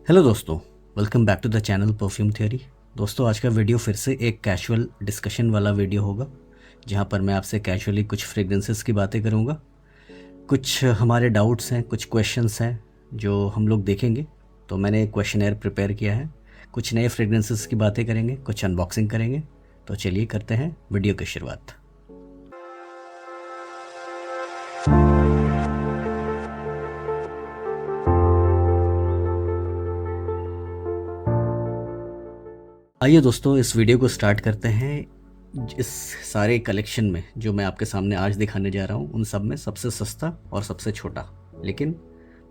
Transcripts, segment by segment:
Hello दोस्तों, welcome back to the channel Perfume Theory. दोस्तों, आज का वीडियो फिर से एक कैजुअल डिस्कशन वाला वीडियो होगा, जहां पर मैं आपसे कैजुअली कुछ फ्रेग्रेंसेस की बातें करूंगा। कुछ हमारे डाउट्स हैं, कुछ क्वेश्चंस हैं जो हम लोग देखेंगे। तो मैंने एक क्वेश्चनर प्रिपेयर किया है। कुछ नए फ्रेग्रेंसेस की बातें करेंगे, कुछ अनबॉक्सिंग करेंगे। तो चलिए करते हैं वीडियो की शुरुआत। आइए दोस्तों, इस वीडियो को स्टार्ट करते हैं। इस सारे कलेक्शन में जो मैं आपके सामने आज दिखाने जा रहा हूँ, उन सब में सबसे सस्ता और सबसे छोटा, लेकिन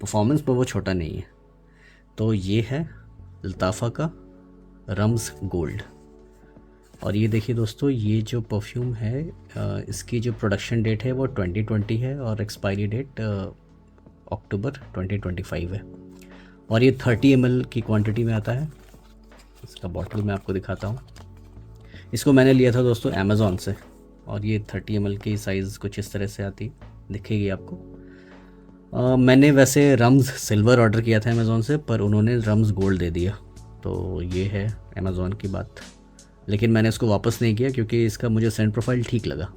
परफॉर्मेंस पर वो छोटा नहीं है। तो ये है लताफ़ा का रम्स गोल्ड। और ये देखिए दोस्तों, ये जो परफ्यूम है, इसकी जो प्रोडक्शन डेट है वो 2020 है और एक्सपायरी डेट अक्टूबर 2025 है। और ये 30 ml की क्वांटिटी में आता है। इसका बॉटल मैं आपको दिखाता हूँ। इसको मैंने लिया था दोस्तों अमेज़ॉन से, और ये 30 ml की साइज़ कुछ इस तरह से आती दिखेगी आपको। मैंने वैसे रम्स सिल्वर ऑर्डर किया था अमेज़ॉन से, पर उन्होंने रम्स गोल्ड दे दिया। तो ये है अमेज़ॉन की बात। लेकिन मैंने इसको वापस नहीं किया क्योंकि इसका मुझे सेंट प्रोफाइल ठीक लगा।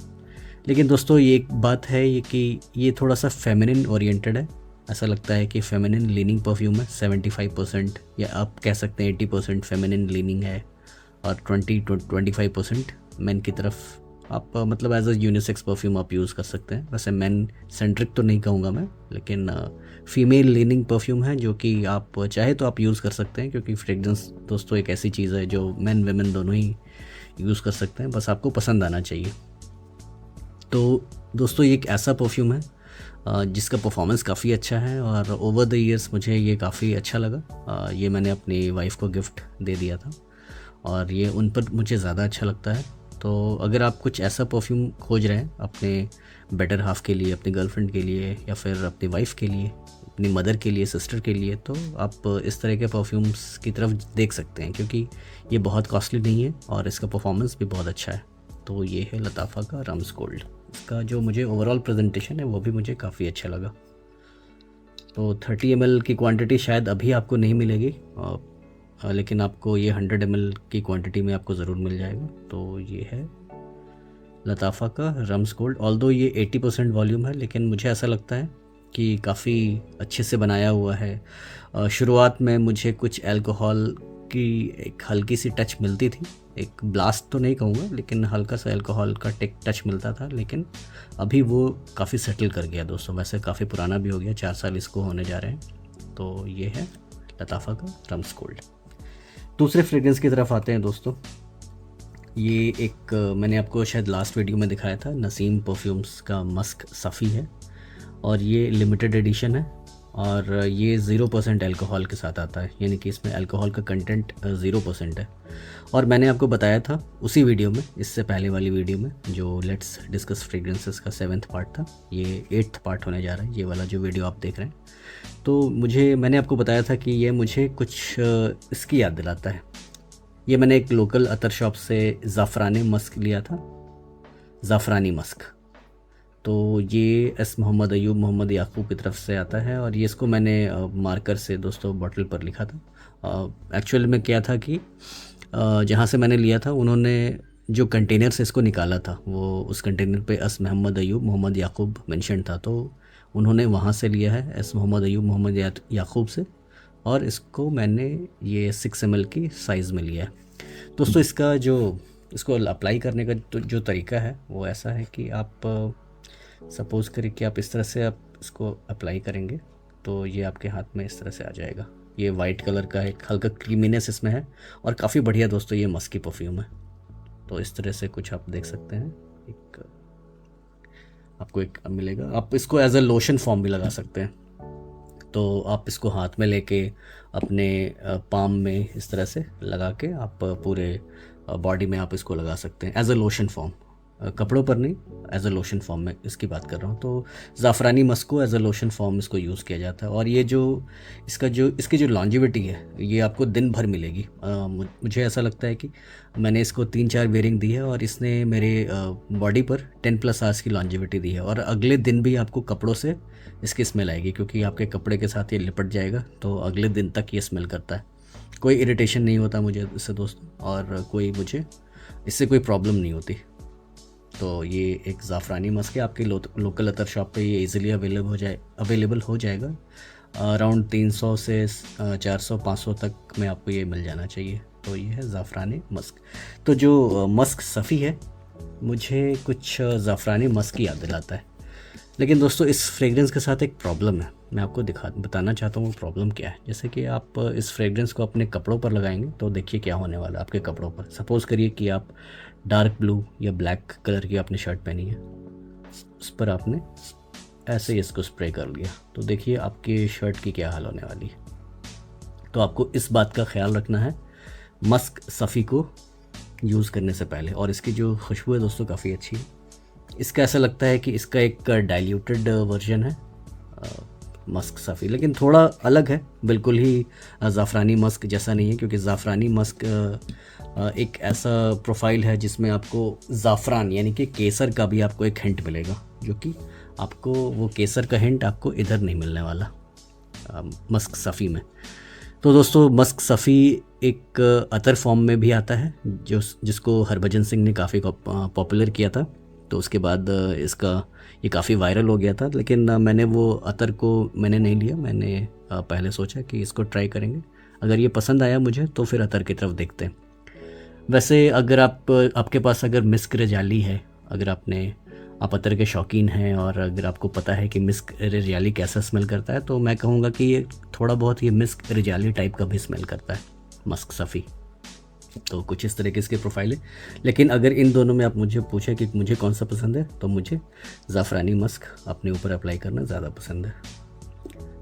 लेकिन दोस्तों, ये एक बात है ये कि ये थोड़ा सा फेमिनिन ओरिएंटेड है। ऐसा लगता है कि फेमिनिन लीनिंग परफ्यूम है। 75% या आप कह सकते हैं 80% फेमिनिन लीनिंग है, और 25% मेन की तरफ। आप मतलब एज अ यूनिसेक्स परफ्यूम आप यूज़ कर सकते हैं। वैसे मेन सेंट्रिक तो नहीं कहूँगा मैं, लेकिन फीमेल लीनिंग परफ्यूम है जो कि आप चाहे तो आप यूज़ कर सकते हैं, क्योंकि फ्रेगरेंस दोस्तों एक ऐसी चीज़ है जो मेन वेमेन दोनों ही यूज़ कर सकते हैं, बस आपको पसंद आना चाहिए। तो दोस्तों, ये एक ऐसा परफ्यूम है जिसका परफॉर्मेंस काफ़ी अच्छा है, और ओवर द ईयर्स मुझे ये काफ़ी अच्छा लगा। ये मैंने अपनी वाइफ को गिफ्ट दे दिया था, और ये उन पर मुझे ज़्यादा अच्छा लगता है। तो अगर आप कुछ ऐसा परफ्यूम खोज रहे हैं अपने बेटर हाफ के लिए, अपनी गर्लफ्रेंड के लिए, या फिर अपनी वाइफ के लिए, अपनी मदर के लिए, सिस्टर के लिए, तो आप इस तरह के परफ्यूम्स की तरफ देख सकते हैं, क्योंकि ये बहुत कॉस्टली नहीं है और इसका परफॉर्मेंस भी बहुत अच्छा है। तो ये है लताफ़ा का रम्स गोल्ड। इसका जो मुझे ओवरऑल प्रेजेंटेशन है वो भी मुझे काफ़ी अच्छा लगा। तो 30 ml की क्वांटिटी शायद अभी आपको नहीं मिलेगी, लेकिन आपको ये 100 ml की क्वांटिटी में आपको ज़रूर मिल जाएगा। तो ये है लताफ़ा का रम्स गोल्ड। ऑल्दो ये 80% वॉल्यूम है, लेकिन मुझे ऐसा लगता है कि काफ़ी अच्छे से बनाया हुआ है। शुरुआत में मुझे कुछ अल्कोहल की एक हल्की सी टच मिलती थी। एक ब्लास्ट तो नहीं कहूँगा, लेकिन हल्का सा अल्कोहल का टच मिलता था। लेकिन अभी वो काफ़ी सेटल कर गया दोस्तों। वैसे काफ़ी पुराना भी हो गया, 4 साल इसको होने जा रहे हैं। तो ये है लताफ़ा का रम्स गोल्ड। दूसरे फ्रेग्रेंस की तरफ आते हैं दोस्तों। ये एक मैंने आपको शायद लास्ट वीडियो में दिखाया था, नसीम परफ्यूम्स का मस्क सफ़ी है, और ये लिमिटेड एडिशन है, और ये 0% अल्कोहल के साथ आता है, यानी कि इसमें अल्कोहल का कंटेंट 0% है। और मैंने आपको बताया था उसी वीडियो में, इससे पहले वाली वीडियो में, जो लेट्स डिस्कस फ्रेग्रेंसेस का 7th पार्ट था, ये 8th पार्ट होने जा रहा है, ये वाला जो वीडियो आप देख रहे हैं। तो मैंने आपको बताया था कि ये मुझे कुछ इसकी याद दिलाता है। ये मैंने एक लोकल अतर शॉप से ज़ाफ़रानी मस्क लिया था, ज़ाफ़रानी मस्क। तो ये एस मोहम्मद अयूब मोहम्मद याकूब की तरफ से आता है, और ये इसको मैंने मार्कर से दोस्तों बॉटल पर लिखा था। एक्चुअल में क्या था कि जहाँ से मैंने लिया था, उन्होंने जो कंटेनर से इसको निकाला था, वो उस कंटेनर पे एस मोहम्मद अयूब मोहम्मद याकूब मेंशन था। तो उन्होंने वहाँ से लिया है, एस मोहम्मद अयूब मोहम्मद याकूब से, और इसको मैंने ये 6 ml की साइज़ में लिया है दोस्तों। इसका जो इसको अप्लाई करने का जो तरीका है वो ऐसा है कि आप सपोज़ करें कि आप इस तरह से आप इसको अप्लाई करेंगे, तो ये आपके हाथ में इस तरह से आ जाएगा। ये वाइट कलर का एक हल्का क्रीमीनेस इसमें है, और काफ़ी बढ़िया दोस्तों ये मस्की परफ्यूम है। तो इस तरह से कुछ आप देख सकते हैं। एक आपको एक मिलेगा। आप इसको एज अ लोशन फॉर्म भी लगा सकते हैं। तो आप इसको हाथ में लेके अपने पाम में इस तरह से लगा के आप पूरे बॉडी में आप इसको लगा सकते हैं एज अ लोशन फॉर्म। कपड़ों पर नहीं, एज अ लोशन फॉर्म में इसकी बात कर रहा हूँ। तो ज़ाफ़रानी मस्क को एज अ लोशन फॉर्म इसको यूज़ किया जाता है। और ये जो इसकी जो लॉन्जिविटी है ये आपको दिन भर मिलेगी। मुझे ऐसा लगता है कि मैंने इसको 3-4 वेयरिंग दी है और इसने मेरे बॉडी पर 10+ आवर्स की लॉन्जिविटी दी है। और अगले दिन भी आपको कपड़ों से इसकी स्मेल आएगी, क्योंकि आपके कपड़े के साथ ये लिपट जाएगा, तो अगले दिन तक ये स्मेल करता है। कोई इरिटेशन नहीं होता मुझे इससे दोस्तों, और मुझे इससे कोई प्रॉब्लम नहीं होती। तो ये एक ज़ाफ़रानी मस्क है, आपके लोकल अतर शॉप पे ये इजीली अवेलेबल हो जाएगा। अराउंड 300 से 400-500 तक में आपको ये मिल जाना चाहिए। तो ये है ज़ाफ़रानी मस्क। तो जो मस्क सफ़ी है मुझे कुछ ज़ाफ़रानी मस्क की याद दिलाता है। लेकिन दोस्तों इस फ्रेगरेंस के साथ एक प्रॉब्लम है, मैं आपको बताना चाहता हूँ वो प्रॉब्लम क्या है। जैसे कि आप इस फ्रेगरेंस को अपने कपड़ों पर लगाएंगे तो देखिए क्या होने वाला है आपके कपड़ों पर। सपोज़ करिए कि आप डार्क ब्लू या ब्लैक कलर की आपने शर्ट पहनी है, उस पर आपने ऐसे ही इसको स्प्रे कर लिया, तो देखिए आपकी शर्ट की क्या हाल होने वाली है। तो आपको इस बात का ख्याल रखना है मस्क सफ़ी को यूज़ करने से पहले। और इसकी जो खुशबू है दोस्तों काफ़ी अच्छी है। इसका ऐसा लगता है कि इसका एक डाइल्यूटेड वर्जन है मस्क सफ़ी, लेकिन थोड़ा अलग है, बिल्कुल ही ज़ाफ़रानी मस्क जैसा नहीं है। क्योंकि ज़ाफ़रानी मस्क एक ऐसा प्रोफाइल है जिसमें आपको ज़ाफ़रान यानी कि केसर का भी आपको एक हिंट मिलेगा, जो कि आपको वो केसर का हिंट आपको इधर नहीं मिलने वाला मस्क सफ़ी में। तो दोस्तों मस्क सफ़ी एक अतर फॉर्म में भी आता है, जिसको हरभजन सिंह ने काफ़ी पॉपुलर किया था। तो उसके बाद इसका ये काफ़ी वायरल हो गया था। लेकिन मैंने वो अतर को मैंने नहीं लिया। मैंने पहले सोचा कि इसको ट्राई करेंगे, अगर ये पसंद आया मुझे तो फिर अतर की तरफ देखते हैं। वैसे अगर आपके पास अगर मिस्क रिजाली है, अगर आप अतर के शौकीन हैं और अगर आपको पता है कि मिस्क रिजाली कैसा स्मेल करता है, तो मैं कहूँगा कि ये थोड़ा बहुत ये मिस्क रिजाली टाइप का भी स्मेल करता है मस्क सफ़ी। तो कुछ इस तरह की इसकी प्रोफाइल है। लेकिन अगर इन दोनों में आप मुझे पूछें कि मुझे कौन सा पसंद है, तो मुझे ज़ाफ़रानी मस्क अपने ऊपर अप्लाई करना ज़्यादा पसंद है।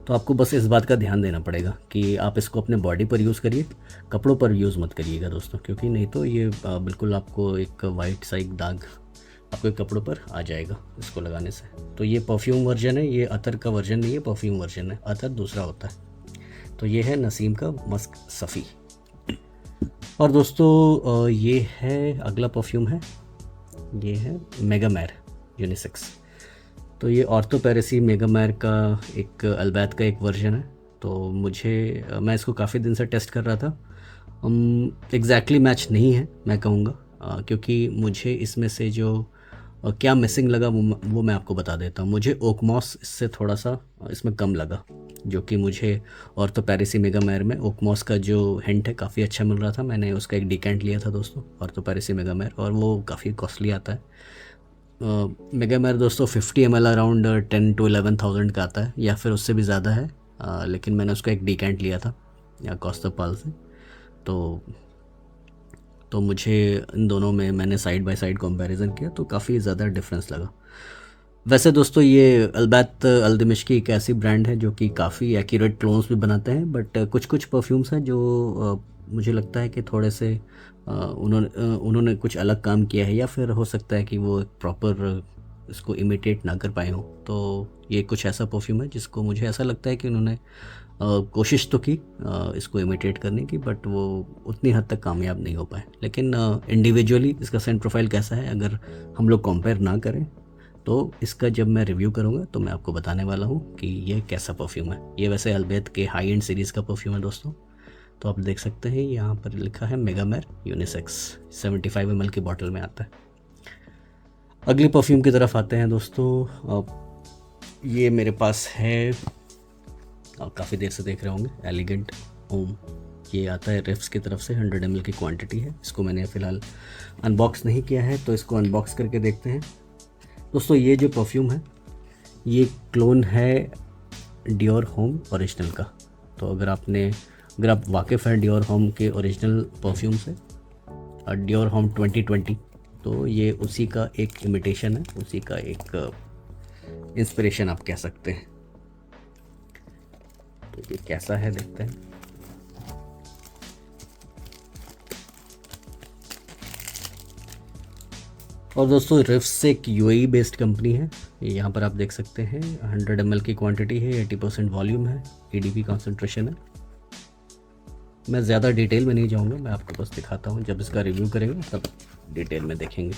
तो आपको बस इस बात का ध्यान देना पड़ेगा कि आप इसको अपने बॉडी पर यूज़ करिए, कपड़ों पर यूज़ मत करिएगा दोस्तों, क्योंकि नहीं तो ये बिल्कुल आपको एक वाइट सा एक दाग आपके कपड़ों पर आ जाएगा इसको लगाने से। तो ये परफ्यूम वर्जन है, ये अतर का वर्जन नहीं है, परफ्यूम वर्जन है। अतर दूसरा होता है। तो ये है नसीम का मस्क सफ़ी। और दोस्तों ये है अगला परफ्यूम है, ये है मेगामेर यूनिसेक्स। तो ये ऑर्थो पेरेसी मेगामेर का एक अल्बैत का एक वर्जन है। तो मैं इसको काफ़ी दिन से टेस्ट कर रहा था। एग्जैक्टली मैच नहीं है मैं कहूँगा, क्योंकि मुझे इसमें से जो क्या मिसिंग लगा वो मैं आपको बता देता हूँ। मुझे ओकमॉस इससे थोड़ा सा इसमें कम लगा, जो कि मुझे ऑर्थो पेरेसी मेगामेर में ओकमॉस का जो हिंट है काफ़ी अच्छा मिल रहा था। मैंने उसका एक डिकेंट लिया था दोस्तों ऑर्थो पेरेसी मेगामेर, और वो काफ़ी कॉस्टली आता है। मेगामेर दोस्तों 50 ml अराउंड 10 to 11,000 का आता है, या फिर उससे भी ज़्यादा है। लेकिन मैंने उसका एक डिकेंट लिया था या कॉस्टोपाल से। तो मुझे इन दोनों में मैंने साइड बाय साइड कंपैरिजन किया तो काफ़ी ज़्यादा डिफरेंस लगा। वैसे दोस्तों ये अल्बैत अल दिमिश्की एक ऐसी ब्रांड है जो कि काफ़ी एक्यूरेट क्लोन्स भी बनाते हैं, बट कुछ कुछ परफ्यूम्स हैं जो मुझे लगता है कि थोड़े से उन्होंने कुछ अलग काम किया है, या फिर हो सकता है कि वो एक प्रॉपर इसको इमिटेट ना कर पाए हों। तो ये कुछ ऐसा परफ्यूम है जिसको मुझे ऐसा लगता है कि उन्होंने कोशिश तो की इसको इमिटेट करने की, बट वो उतनी हद तक कामयाब नहीं हो पाए। लेकिन इंडिविजुअली इसका सेंट प्रोफाइल कैसा है अगर हम लोग कंपेयर ना करें, तो इसका जब मैं रिव्यू करूँगा तो मैं आपको बताने वाला हूँ कि ये कैसा परफ्यूम है। ये वैसे अल्बैत के हाई एंड सीरीज़ का परफ्यूम है दोस्तों। तो आप देख सकते हैं यहाँ पर लिखा है मेगामेर यूनिसेक्स, 75 ml की बॉटल में आता है। अगली परफ्यूम की तरफ आते हैं दोस्तों। ये मेरे पास है, आप काफ़ी देर से देख रहे होंगे, एलिगेंट होम। ये आता है रिफ्स की तरफ से, 100 ml की क्वांटिटी है। इसको मैंने फ़िलहाल अनबॉक्स नहीं किया है, तो इसको अनबॉक्स करके देखते हैं। दोस्तों ये जो परफ्यूम है ये क्लोन है डियोर होम ओरिजिनल का। तो अगर आप वाकिफ़ हैं डियोर होम के ओरिजिनल परफ्यूम से, डियोर होम 2020, तो ये उसी का एक इमिटेशन है, उसी का एक इंस्पिरेशन आप कह सकते हैं। तो ये कैसा है देखते हैं। और दोस्तों रिफ्स एक यूएई बेस्ड कंपनी है। यहाँ पर आप देख सकते हैं 100 ml की क्वांटिटी है, 80% वॉल्यूम है, ईडीपी कॉन्सेंट्रेशन है। मैं ज़्यादा डिटेल में नहीं जाऊँगा, मैं आपको बस दिखाता हूँ, जब इसका रिव्यू करेंगे तब डिटेल में देखेंगे।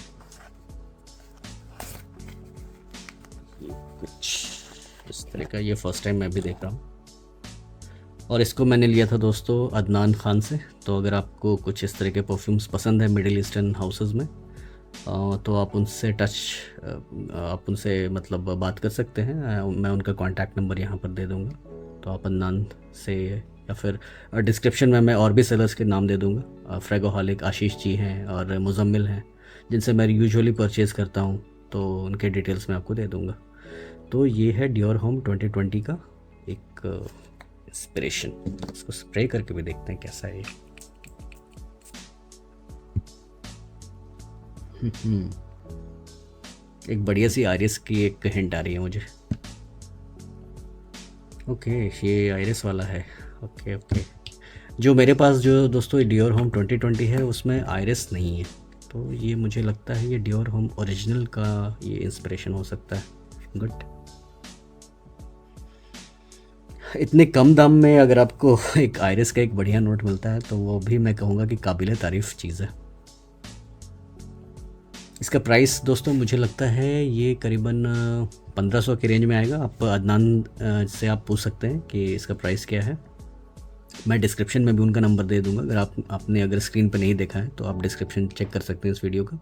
कुछ इस तरह का ये फर्स्ट टाइम मैं भी देख रहा हूँ, और इसको मैंने लिया था दोस्तों अदनान खान से। तो अगर आपको कुछ इस तरह के परफ्यूम्स पसंद है मिडिल ईस्टर्न हाउसेस में, तो आप उनसे मतलब बात कर सकते हैं। मैं उनका कॉन्टैक्ट नंबर यहाँ पर दे दूँगा, तो आप अदनान से, या फिर डिस्क्रिप्शन में मैं और भी सेलर्स के नाम दे दूँगा। फ्रेगोहॉलिक आशीष जी हैं और मुजम्मिल हैं, जिनसे मैं यूजुअली परचेज़ करता हूँ, तो उनके डिटेल्स मैं आपको दे दूँगा। तो ये है डियोर होम 2020 का एक इंस्पिरेशन। इसको स्प्रे करके भी देखते हैं कैसा है। एक बढ़िया सी आयरिस की एक हिंट आ रही है मुझे। ओके, ये आयरिस वाला है। ओके ओके, जो मेरे पास जो दोस्तों डियोर होम 2020 है उसमें आयरिस नहीं है, तो ये मुझे लगता है ये डियोर होम ओरिजिनल का ये इंस्पिरेशन हो सकता है। गुड। इतने कम दाम में अगर आपको एक आयरिस का एक बढ़िया नोट मिलता है, तो वो भी मैं कहूँगा कि काबिल तारीफ़ चीज़ है। इसका प्राइस दोस्तों मुझे लगता है ये करीबन 1500 के रेंज में आएगा। आप अदनान से आप पूछ सकते हैं कि इसका प्राइस क्या है। मैं डिस्क्रिप्शन में भी उनका नंबर दे दूंगा, अगर आपने अगर स्क्रीन पर नहीं देखा है तो आप डिस्क्रिप्शन चेक कर सकते हैं इस वीडियो का।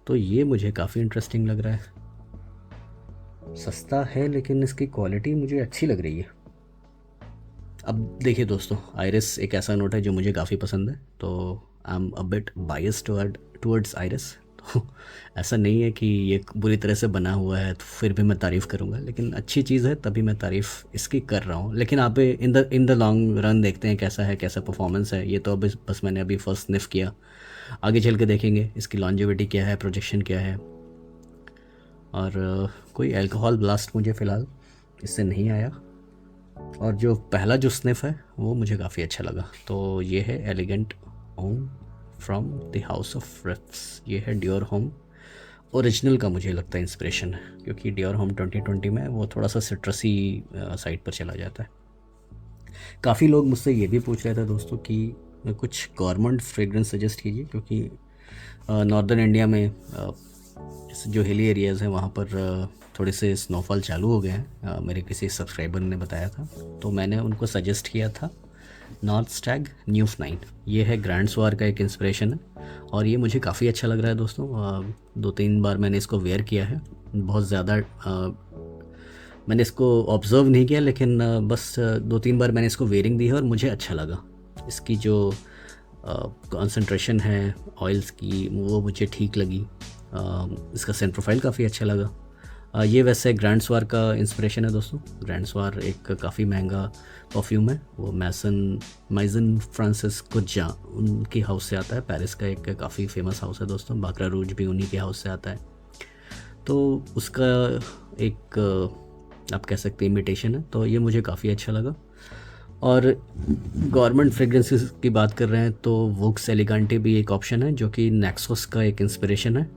तो ये मुझे काफ़ी इंटरेस्टिंग लग रहा है। सस्ता है लेकिन इसकी क्वालिटी मुझे अच्छी लग रही है। अब देखिए दोस्तों, आयरिस एक ऐसा नोट है जो मुझे काफ़ी पसंद है, तो I am a bit bias towards iris. तो ऐसा नहीं है कि ये बुरी तरह से बना हुआ है तो फिर भी मैं तारीफ़ करूँगा, लेकिन अच्छी चीज़ है तभी मैं तारीफ़ इसकी कर रहा हूँ। लेकिन आप इन द लॉन्ग रन देखते हैं कैसा है, कैसा परफॉर्मेंस है। ये तो अभी बस मैंने अभी फर्स्ट स्निफ किया, आगे चल के देखेंगे इसकी लॉन्जेविटी क्या है, प्रोजेक्शन क्या है। और कोई अल्कोहल ब्लास्ट मुझे फ़िलहाल इससे नहीं आया, और जो पहला जो स्निफ है वो मुझे काफ़ी अच्छा लगा। तो ये है elegant home from the house of riffs. ये है डियोर होम ओरिजिनल का मुझे लगता है इंस्पिरेशन है, क्योंकि डियोर होम 2020 में वो थोड़ा सा सिट्रसी साइड पर चला जाता है। काफ़ी लोग मुझसे ये भी पूछ रहे थे दोस्तों कि कुछ गवर्नमेंट फ्रेग्रेंस सजेस्ट कीजिए, क्योंकि नॉर्दर्न इंडिया में जो हिली एरियाज़ हैं वहाँ पर थोड़े से स्नोफॉल चालू हो गए हैं। मेरे किसी सब्सक्राइबर ने बताया था, तो मैंने उनको सजेस्ट किया था नॉर्थ स्टैग न्यूफ 9। ये है ग्रैंड स्वार का एक इंस्पिरेशन है, और ये मुझे काफ़ी अच्छा लग रहा है दोस्तों। 2-3 बार मैंने इसको वेयर किया है, बहुत ज़्यादा मैंने इसको ऑब्ज़र्व नहीं किया, लेकिन बस 2-3 बार मैंने इसको वेयरिंग दी है और मुझे अच्छा लगा। इसकी जो कॉन्सेंट्रेशन है ऑयल्स की वो मुझे ठीक लगी। इसका सेंट प्रोफाइल काफ़ी अच्छा लगा। ये वैसे ग्रैंड स्वार का इंस्पिरेशन है दोस्तों। ग्रैंड स्वार एक काफ़ी महंगा परफ्यूम है, वो माइजन फ्रांसिस कुज्जा उनकी हाउस से आता है। पेरिस का एक काफ़ी फेमस हाउस है दोस्तों, बाकरा रूज भी उन्हीं के हाउस से आता है। तो उसका एक आप कह सकते हैं इमिटेशन है, तो ये मुझे काफ़ी अच्छा लगा। और गवर्नमेंट फ्रेग्रेंसेस की बात कर रहे हैं तो वुक्स एलिगांटे भी एक ऑप्शन है, जो कि नेक्सोस का एक इंस्पिरेशन है।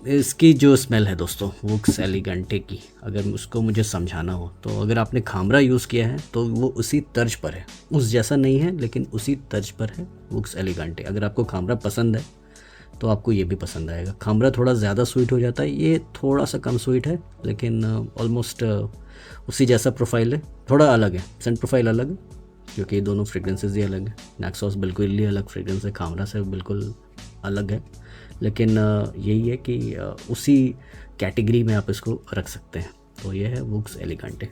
इसकी जो स्मेल है दोस्तों वुक्स एलिगेंटे की, अगर उसको मुझे समझाना हो तो अगर आपने खामरा यूज़ किया है तो वो उसी तर्ज पर है, उस जैसा नहीं है लेकिन उसी तर्ज पर है वुक्स एलिगेंटे। अगर आपको खामरा पसंद है तो आपको ये भी पसंद आएगा। खामरा थोड़ा ज़्यादा स्वीट हो जाता है, ये थोड़ा सा कम स्वीट है, लेकिन ऑलमोस्ट उसी जैसा प्रोफाइल है, थोड़ा अलग है, सेंट प्रोफाइल अलग है, क्योंकि दोनों फ्रेग्रेंसेस ही अलग है। नेक्सॉस बिल्कुल ही अलग फ्रेग्रेंस है, खामरा से बिल्कुल अलग है, लेकिन यही है कि उसी कैटेगरी में आप इसको रख सकते हैं। तो ये है वुक्स एलिगेंटे।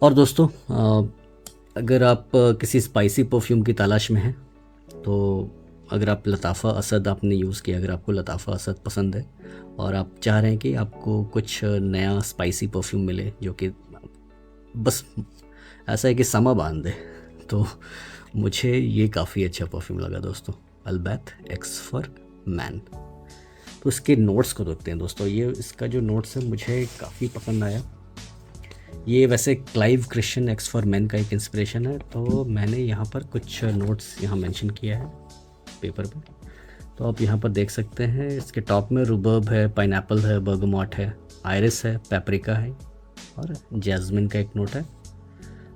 और दोस्तों अगर आप किसी स्पाइसी परफ्यूम की तलाश में हैं, तो अगर आप लताफ़ा असद आपने यूज़ किया, अगर आपको लताफ़ा असद पसंद है और आप चाह रहे हैं कि आपको कुछ नया स्पाइसी परफ्यूम मिले जो कि बस ऐसा है कि समा बांध दे, तो मुझे ये काफ़ी अच्छा परफ्यूम लगा दोस्तों, अल्बैथ एक्स फॉर मैन। तो इसके नोट्स को देखते हैं दोस्तों। ये इसका जो नोट्स है मुझे काफ़ी पसंद आया। ये वैसे Clive Christian x for man का एक इंस्पिरेशन है, तो मैंने यहाँ पर कुछ नोट्स यहाँ मेंशन किया है पेपर पे। तो आप यहाँ पर देख सकते हैं इसके टॉप में रूबर्ब है, पाइनएप्पल है, बर्गमॉट है, आयरिस है, पेपरिका है और जैस्मिन का एक नोट है।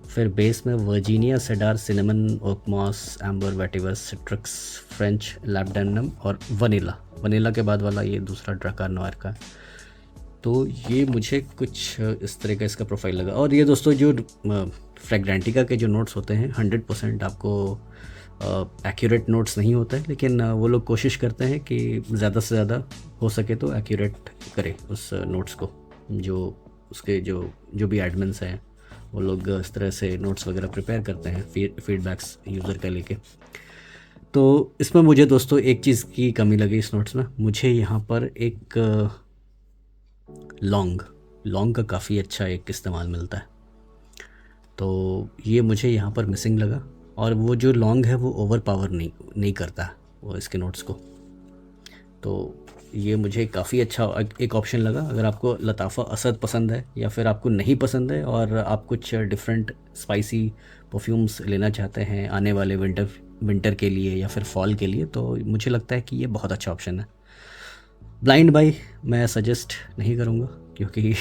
फिर बेस में Virginia, cedar, cinnamon, oakmoss, amber, vetiver, citrus, French, labdanum और वनीला। वनीला के बाद वाला ये दूसरा ड्राकार नोयर का है। तो ये मुझे कुछ इस तरह का इसका प्रोफाइल लगा। और ये दोस्तों जो फ्रेग्रेंटिका के जो नोट्स होते हैं 100% आपको एक्यूरेट नोट्स नहीं होते हैं, लेकिन वो लोग कोशिश करते हैं कि ज़्यादा से ज़्यादा हो सके तो एक्यूरेट करें उस नोट्स को। जो उसके जो भी एडमिन्स हैं वो लोग इस तरह से नोट्स वगैरह प्रिपेयर करते हैं फीडबैक्स यूज़र का लेके। तो इसमें मुझे दोस्तों एक चीज़ की कमी लगी इस नोट्स में। मुझे यहाँ पर एक लॉन्ग का काफ़ी अच्छा एक इस्तेमाल मिलता है, तो ये मुझे यहाँ पर मिसिंग लगा। और वो जो लॉन्ग है वो ओवर पावर नहीं करता वो इसके नोट्स को। तो ये मुझे काफ़ी अच्छा एक ऑप्शन लगा। अगर आपको लताफ़ा असद पसंद है या फिर आपको नहीं पसंद है और आप कुछ डिफरेंट स्पाइसी परफ्यूम्स लेना चाहते हैं आने वाले विंटर के लिए या फिर फॉल के लिए, तो मुझे लगता है कि ये बहुत अच्छा ऑप्शन है। ब्लाइंड बाई मैं सजेस्ट नहीं करूँगा, क्योंकि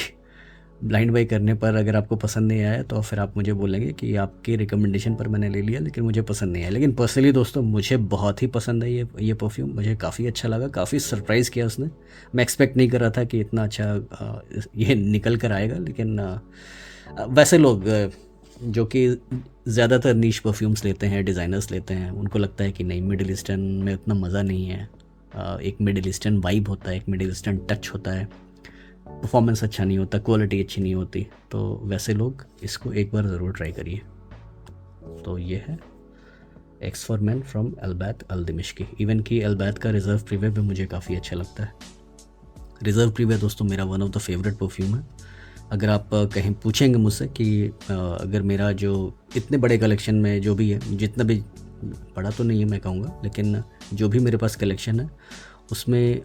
ब्लाइंड बाई करने पर अगर आपको पसंद नहीं आया तो फिर आप मुझे बोलेंगे कि आपके रिकमेंडेशन पर मैंने ले लिया लेकिन मुझे पसंद नहीं आया। लेकिन पर्सनली दोस्तों मुझे बहुत ही पसंद है ये परफ्यूम। मुझे काफ़ी अच्छा लगा, काफ़ी सरप्राइज़ किया उसने। मैं एक्सपेक्ट नहीं कर रहा था कि इतना अच्छा ये निकल कर आएगा। लेकिन वैसे लोग जो कि ज़्यादातर नीश परफ्यूम्स लेते हैं, डिज़ाइनर्स लेते हैं, उनको लगता है कि नहीं, मिडिल ईस्टर्न में उतना मज़ा नहीं है। एक मिडिल ईस्टर्न वाइब होता है, एक मिडिल ईस्टर्न टच होता है, परफॉर्मेंस अच्छा नहीं होता, क्वालिटी अच्छी नहीं होती। तो वैसे लोग इसको एक बार ज़रूर ट्राई करिए। तो ये है X for man from Albait al Dimishqi. Even कि अल्बैत का रिज़र्व प्रीवे भी मुझे काफ़ी अच्छा लगता है। रिज़र्व प्रीवे दोस्तों मेरा one of the favourite perfume है। अगर आप कहीं पूछेंगे मुझसे कि अगर मेरा जो इतने बड़े कलेक्शन में जो भी है, जितना भी बड़ा तो नहीं है मैं कहूँगा, लेकिन जो भी मेरे पास कलेक्शन है उसमें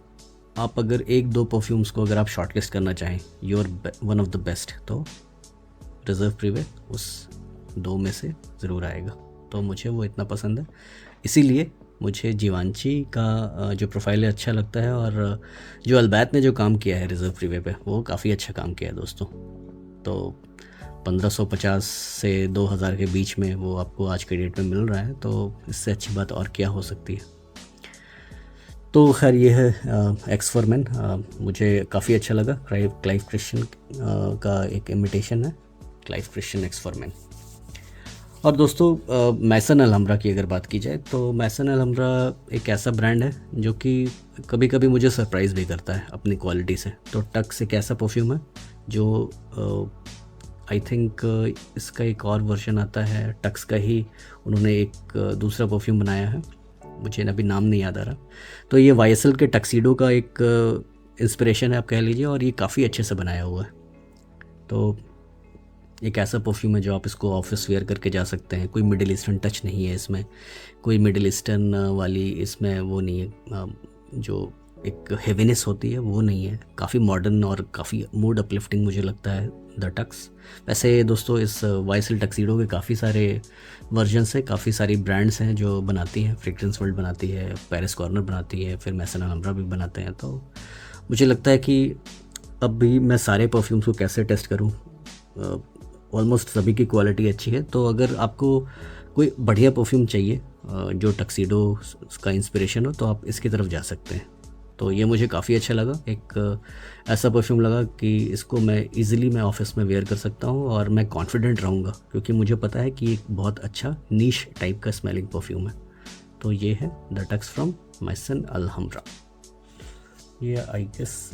आप अगर एक दो परफ्यूम्स को अगर आप शॉर्टलिस्ट करना चाहें your one of the best, तो रिज़र्व प्रीवे उस दो में से ज़रूर आएगा। तो मुझे वो इतना पसंद है, इसीलिए मुझे जीवांची का जो प्रोफाइल है अच्छा लगता है। और जो अल्बैत ने जो काम किया है रिज़र्व प्रीवे पे, वो काफ़ी अच्छा काम किया है दोस्तों। तो 1550 से 2000 के बीच में वो आपको आज के डेट में मिल रहा है, तो इससे अच्छी बात और क्या हो सकती है। तो खैर ये है एक्स फॉर मैन। मुझे काफ़ी अच्छा लगा। क्लाइव क्रिश्चियन का एक इमिटेशन है, Clive Christian x for man. और दोस्तों मैसन अलहम्ब्रा की अगर बात की जाए तो मैसन अलहम्ब्रा एक ऐसा ब्रांड है जो कि कभी कभी मुझे सरप्राइज़ भी करता है अपनी क्वालिटी से। तो टक्स एक ऐसा परफ्यूम है जो आई थिंक इसका एक और वर्जन आता है टक्स का ही, उन्होंने एक दूसरा परफ्यूम बनाया है, मुझे अभी नाम नहीं याद आ रहा। तो ये वाईएसएल के टक्सीडो का एक इंस्पिरेशन है आप कह लीजिए, और ये काफ़ी अच्छे से बनाया हुआ है। तो एक ऐसा परफ्यूम है जो आप इसको ऑफिस वेयर करके जा सकते हैं। कोई मिडिल ईस्टर्न टच नहीं है इसमें, कोई मिडिल ईस्टर्न वाली इसमें वो नहीं है, जो एक हेवीनेस होती है वो नहीं है। काफ़ी मॉडर्न और काफ़ी मूड अपलिफ्टिंग मुझे लगता है द टक्स। वैसे दोस्तों इस वाईएसएल टक्सीडो के काफ़ी सारे वर्जन्स हैं, काफ़ी सारी ब्रांड्स हैं जो बनाती हैं। फ्रेग्रेंस वर्ल्ड बनाती है, पेरिस कॉर्नर बनाती है, फिर मैसन अलहम्ब्रा भी बनाते हैं। तो मुझे लगता है कि अब भी मैं सारे परफ्यूम्स को कैसे टेस्ट करूँ, ऑलमोस्ट सभी की क्वालिटी अच्छी है। तो अगर आपको कोई बढ़िया परफ्यूम चाहिए जो टक्सीडो का इंस्पिरेशन हो, तो आप इसकी तरफ जा सकते हैं। तो ये मुझे काफ़ी अच्छा लगा। एक ऐसा परफ्यूम लगा कि इसको मैं ऑफिस में वेयर कर सकता हूँ और मैं कॉन्फिडेंट रहूँगा, क्योंकि मुझे पता है कि एक बहुत अच्छा नीश टाइप का स्मेलिंग परफ्यूम है। तो ये है द टक्स फ्रॉम मैसन अलहम्ब्रा। ये आई गेस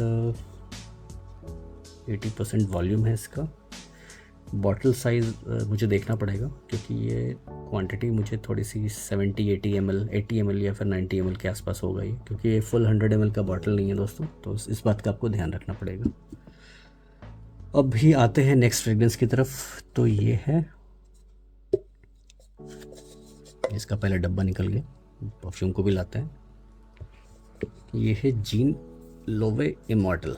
80% वॉल्यूम है इसका। बॉटल साइज़ मुझे देखना पड़ेगा, क्योंकि ये क्वांटिटी मुझे थोड़ी सी 70-80 ml या फिर 90 ml के आसपास होगा ये, क्योंकि ये फुल 100 ml का बॉटल नहीं है दोस्तों। तो इस बात का आपको ध्यान रखना पड़ेगा। अब भी आते हैं नेक्स्ट फ्रेग्रेंस की तरफ। तो ये है, इसका पहले डब्बा निकल गया, परफ्यूम को भी लाते हैं। ये है जीन लोवे इमॉर्टल।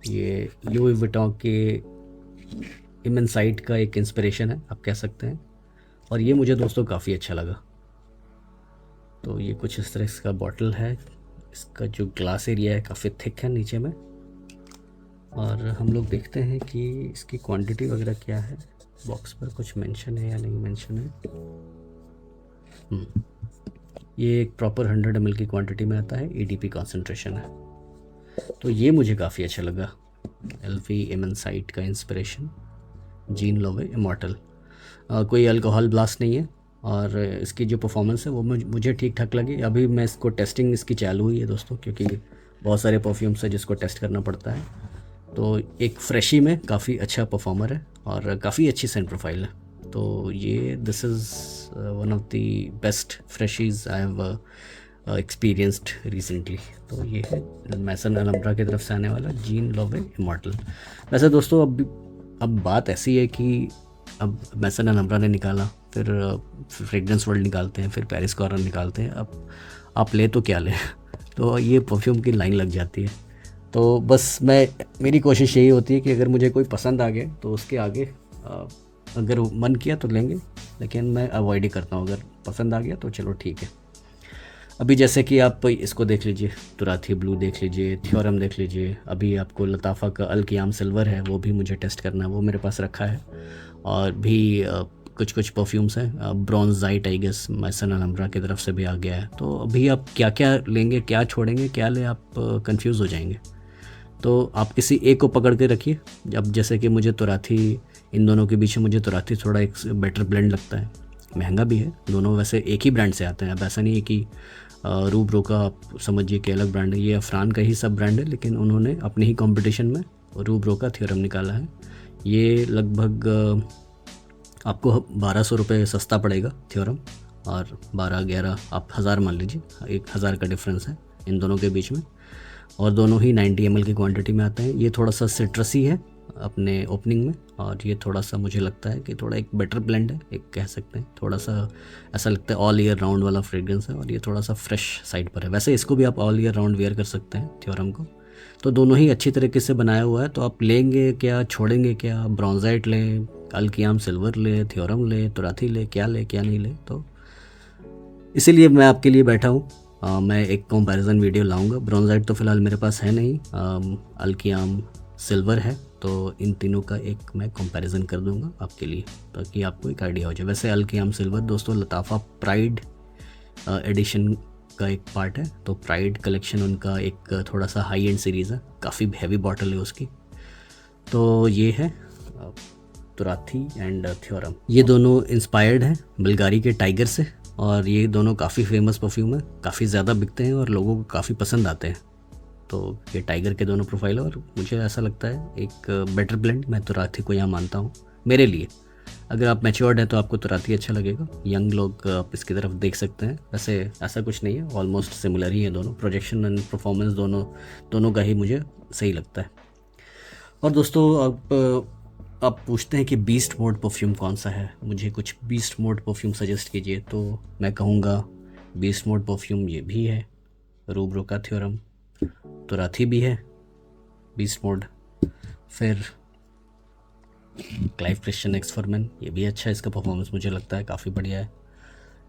ये लुई विटॉन के इमेंसाइट का एक इंस्पिरेशन है आप कह सकते हैं, और ये मुझे दोस्तों काफ़ी अच्छा लगा। तो ये कुछ इस तरह इसका बॉटल है। इसका जो ग्लास एरिया है काफ़ी थिक है नीचे में। और हम लोग देखते हैं कि इसकी क्वांटिटी वगैरह क्या है, बॉक्स पर कुछ मेंशन है या नहीं मेंशन है। ये एक प्रॉपर 100 ml की क्वांटिटी में आता है, EDP कॉन्सेंट्रेशन है। तो ये मुझे काफ़ी अच्छा लगा, LV इमेंसाइट का इंस्पिरेशन जीन लोवे इमॉर्टल। कोई अल्कोहल ब्लास्ट नहीं है और इसकी जो परफॉर्मेंस है वो मुझे ठीक ठाक लगी। अभी मैं इसको टेस्टिंग इसकी चालू हुई है दोस्तों, क्योंकि बहुत सारे परफ्यूम्स है जिसको टेस्ट करना पड़ता है। तो एक फ्रेशी में काफ़ी अच्छा परफॉर्मर है और काफ़ी अच्छी सेंट प्रोफाइल है। तो ये this is one of the best freshies I have experienced recently. तो ये है मैसन अलम्ब्रा की तरफ से आने वाला जीन लोवे इमॉर्टल। वैसे दोस्तों अब बात ऐसी है कि अब मैसन अलम्ब्रा ने निकाला, फिर फ्रेग्रेंस वर्ल्ड निकालते हैं, फिर पेरिस कॉर्नर निकालते हैं, अब आप ले तो क्या लें तो ये परफ्यूम की लाइन लग जाती है। तो बस मेरी कोशिश यही होती है कि अगर मुझे कोई पसंद आ गया तो उसके आगे अगर मन किया तो लेंगे, लेकिन मैं अवॉइड ही करता हूँ। अगर पसंद आ गया तो चलो ठीक है। अभी जैसे कि आप इसको देख लीजिए, तुराथी ब्लू देख लीजिए, थ्योरम देख लीजिए। अभी आपको लताफ़ा का अल क़ियाम सिल्वर है, वो भी मुझे टेस्ट करना है, वो मेरे पास रखा है। और भी कुछ परफ्यूम्स हैं, ब्रॉन्ज़ाइट आई गेस मैसन अलम्ब्रा की तरफ से भी आ गया है। तो अभी आप क्या क्या लेंगे, क्या छोड़ेंगे, क्या ले, आप कंफ्यूज हो जाएंगे। तो आप किसी एक को पकड़ के रखिए। अब जैसे कि मुझे तुराथी, इन दोनों के बीच में मुझे तुराथी थोड़ा एक बेटर ब्लेंड लगता है, महंगा भी है। दोनों वैसे एक ही ब्रांड से आते हैं, अब ऐसा नहीं है कि रूब्रो का आप समझिए कि अलग ब्रांड है, ये अफरान का ही सब ब्रांड है, लेकिन उन्होंने अपने ही कंपटीशन में रूब्रो का थ्योरम निकाला है। ये लगभग आपको 1200 रुपये सस्ता पड़ेगा थ्योरम, और 12-11 आप 1000 मान लीजिए, 1000 का डिफरेंस है इन दोनों के बीच में। और दोनों ही 90 ml की क्वांटिटी में आते हैं। ये थोड़ा सा सिट्रसी है अपने ओपनिंग में, और ये थोड़ा सा मुझे लगता है कि थोड़ा एक बेटर ब्लेंड है, एक कह सकते हैं। थोड़ा सा ऐसा लगता है ऑल ईयर राउंड वाला फ्रेग्रेंस है, और ये थोड़ा सा फ्रेश साइड पर है। वैसे इसको भी आप ऑल ईयर राउंड वेयर कर सकते हैं थ्योरम को। तो दोनों ही अच्छी तरीके से बनाया हुआ है। तो आप लेंगे क्या, छोड़ेंगे क्या, ब्रॉन्ज़ाइट लें, अल क़ियाम सिल्वर ले, थ्योरम ले, तुराथी ले, क्या नहीं ले। तो इसीलिए मैं आपके लिए बैठा हूँ। मैं एक कंपैरिजन वीडियो लाऊंगा। ब्रॉन्ज़ाइट तो फ़िलहाल मेरे पास है नहीं, अल क़ियाम सिल्वर है, तो इन तीनों का एक मैं कंपैरिजन कर दूंगा आपके लिए, ताकि आपको एक आइडिया हो जाए। वैसे अल क़ियाम सिल्वर दोस्तों लताफ़ा प्राइड एडिशन का एक पार्ट है। तो प्राइड कलेक्शन उनका एक थोड़ा सा हाई एंड सीरीज़ है, काफ़ी हैवी बॉटल है उसकी। तो ये है तुराथी एंड थ्योरम। ये दोनों इंस्पायर्ड हैं बुल्गारी के टाइगर से, और ये दोनों काफ़ी फेमस परफ्यूम है, काफ़ी ज़्यादा बिकते हैं और लोगों को काफ़ी पसंद आते हैं। तो ये टाइगर के दोनों प्रोफाइल है, और मुझे ऐसा लगता है एक बेटर ब्लेंड मैं तुराथी को यहाँ मानता हूँ मेरे लिए। अगर आप मैच्योर्ड हैं तो आपको तुराथी अच्छा लगेगा, यंग लोग आप इसकी तरफ देख सकते हैं। वैसे ऐसा कुछ नहीं है, ऑलमोस्ट सिमिलर ही है दोनों, प्रोजेक्शन एंड परफॉर्मेंस दोनों का ही मुझे सही लगता है। और दोस्तों आप पूछते हैं कि बीस्ट मोड परफ्यूम कौन सा है, मुझे कुछ बीस्ट मोड परफ्यूम सजेस्ट कीजिए। तो मैं कहूँगा बीस्ट मोड परफ्यूम ये भी है, रूब्रो का थ्योरम, तुराथी भी है बीस्ट मोड, फिर क्लाइव क्रिश्चियन एक्स फॉरमैन, ये भी अच्छा है, इसका परफॉर्मेंस मुझे लगता है काफ़ी बढ़िया है।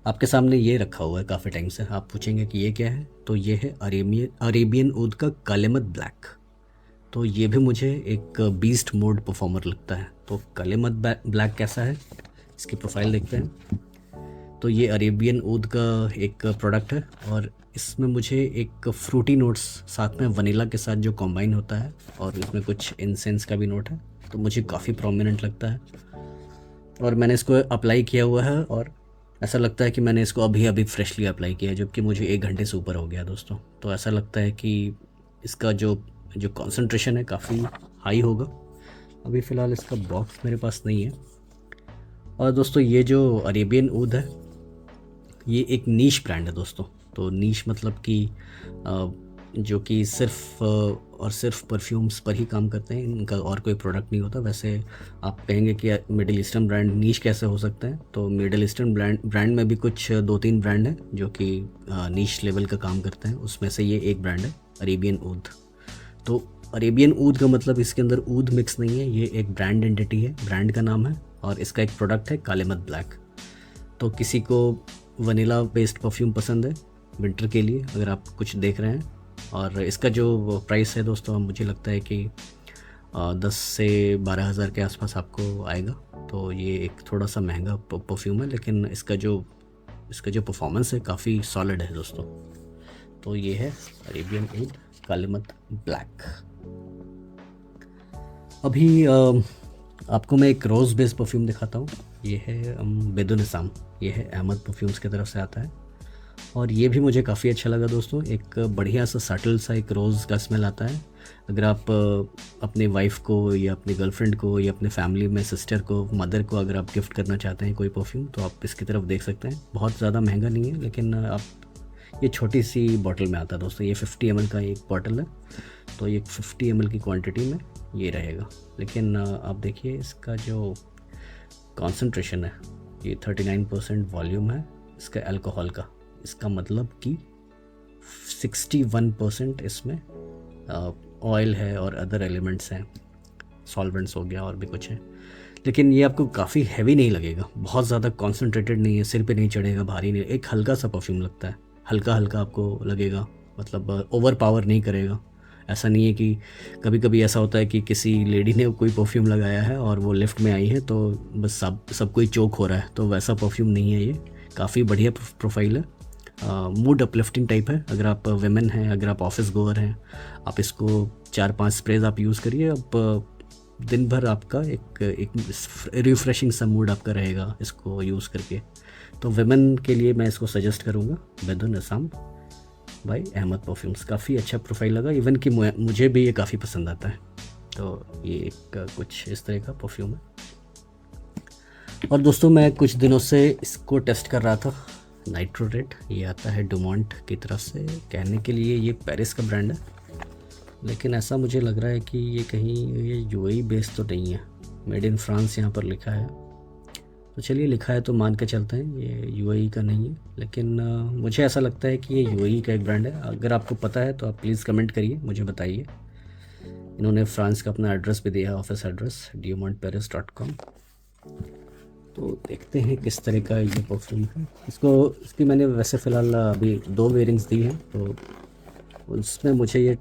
आपके सामने ये रखा हुआ है काफ़ी टाइम से, आप पूछेंगे कि ये क्या है, तो ये है अरेबियन ऊद का कालेमत ब्लैक। तो ये भी मुझे एक बीस्ट मोड परफॉर्मर लगता है। तो कालेमत ब्लैक कैसा है, इसकी प्रोफाइल देखते हैं। तो ये अरेबियन ऊद का एक प्रोडक्ट है, और इसमें मुझे एक फ्रूटी नोट्स साथ में वनीला के साथ जो कॉम्बाइन होता है, और इसमें कुछ इंसेंस का भी नोट है, तो मुझे काफ़ी प्रोमिनेंट लगता है। और मैंने इसको अप्लाई किया हुआ है, और ऐसा लगता है कि मैंने इसको अभी अभी फ्रेशली अप्लाई किया है, जबकि मुझे 1 घंटे से ऊपर हो गया दोस्तों। तो ऐसा लगता है कि इसका जो कॉन्सेंट्रेशन है काफ़ी हाई होगा। अभी फ़िलहाल इसका बॉक्स मेरे पास नहीं है। और दोस्तों ये जो अरेबियन ऊद है, ये एक नीश ब्रांड है दोस्तों। तो नीश मतलब कि जो कि सिर्फ और सिर्फ परफ्यूम्स पर ही काम करते हैं, इनका और कोई प्रोडक्ट नहीं होता। वैसे आप कहेंगे कि मिडिल ईस्टर्न ब्रांड नीश कैसे हो सकते हैं, तो मिडिल ईस्टर्न ब्रांड में भी कुछ 2-3 ब्रांड हैं जो कि नीश लेवल का काम करते हैं, उसमें से ये एक ब्रांड है अरेबियन ऊद। तो अरेबियन ऊद का मतलब इसके अंदर ऊद मिक्स नहीं है, ये एक ब्रांड एंटिटी है, ब्रांड का नाम है, और इसका एक प्रोडक्ट है कालेमत ब्लैक। तो किसी को वनीला बेस्ड परफ्यूम पसंद है विंटर के लिए, अगर आप कुछ देख रहे हैं। और इसका जो प्राइस है दोस्तों, मुझे लगता है कि 10 से 12 हज़ार के आसपास आपको आएगा। तो ये एक थोड़ा सा महंगा परफ्यूम है, लेकिन इसका जो परफॉर्मेंस है काफ़ी सॉलिड है दोस्तों। तो ये है अरेबियन ऊद कालीमत ब्लैक। अभी आपको मैं एक रोज़ बेस्ड परफ्यूम दिखाता हूँ। ये है बेदुनिसाम, ये है अहमद परफ्यूम्स की तरफ से आता है, और ये भी मुझे काफ़ी अच्छा लगा दोस्तों। एक बढ़िया सा सटल सा एक रोज़ का स्मेल आता है। अगर आप अपने वाइफ को या अपनी गर्लफ्रेंड को या अपने फैमिली में सिस्टर को, मदर को अगर आप गिफ्ट करना चाहते हैं कोई परफ्यूम, तो आप इसकी तरफ देख सकते हैं। बहुत ज़्यादा महंगा नहीं है, लेकिन आप ये छोटी सी बॉटल में आता है दोस्तों। ये 50 ml का एक बॉटल है, तो ये 50 ml की क्वांटिटी में ये रहेगा। लेकिन आप देखिए इसका जो कॉन्सेंट्रेशन है, ये 39% वॉल्यूम है इसका अल्कोहल का। इसका मतलब कि 61% इसमें ऑयल है और अदर एलिमेंट्स हैं, सॉल्वेंट्स हो गया और भी कुछ है। लेकिन ये आपको काफ़ी हैवी नहीं लगेगा, बहुत ज़्यादा कॉन्सेंट्रेटेड नहीं है, सिर पे नहीं चढ़ेगा, भारी नहीं। एक हल्का सा परफ्यूम लगता है, हल्का हल्का आपको लगेगा, मतलब ओवर पावर नहीं करेगा। ऐसा नहीं है कि कभी कभी ऐसा होता है कि किसी लेडी ने कोई परफ्यूम लगाया है और वो लिफ्ट में आई है तो बस सब कोई चोक हो रहा है, तो वैसा परफ्यूम नहीं है ये। काफ़ी बढ़िया प्रोफाइल है, मूड अपलिफ्टिंग टाइप है। अगर आप वेमेन हैं, अगर आप ऑफिस गोअर हैं, आप इसको 4-5 स्प्रेज आप यूज़ करिए। अब दिन भर आपका एक रिफ्रेशिंग सा मूड आपका रहेगा इसको यूज़ करके। तो वेमेन के लिए मैं इसको सजेस्ट करूँगा, बेदुनिसाम बाय अहमद परफ्यूम्स। काफ़ी अच्छा प्रोफाइल लगा, इवन कि मुझे भी ये काफ़ी पसंद आता है। तो ये एक कुछ इस तरह का परफ्यूम है। और दोस्तों मैं कुछ दिनों से इसको टेस्ट कर रहा था, नाइट्रो रेड। ये आता है डुमोंट की तरफ से। कहने के लिए ये पेरिस का ब्रांड है, लेकिन ऐसा मुझे लग रहा है कि ये कहीं ये यूएई बेस्ड तो नहीं है, मेड इन फ्रांस यहाँ पर लिखा है। तो चलिए, लिखा है तो मान के चलते हैं ये यूएई का नहीं है, लेकिन मुझे ऐसा लगता है कि ये यूएई का एक ब्रांड है। अगर आपको पता है तो आप प्लीज़ कमेंट करिए, मुझे बताइए। इन्होंने फ्रांस का अपना एड्रेस भी दिया है, ऑफिस एड्रेस dumontparis.com। तो देखते हैं किस तरह का ये परफ्यूम है। इसकी मैंने वैसे फ़िलहाल अभी 2 वेयरिंग्स दी हैं, तो उसमें मुझे ये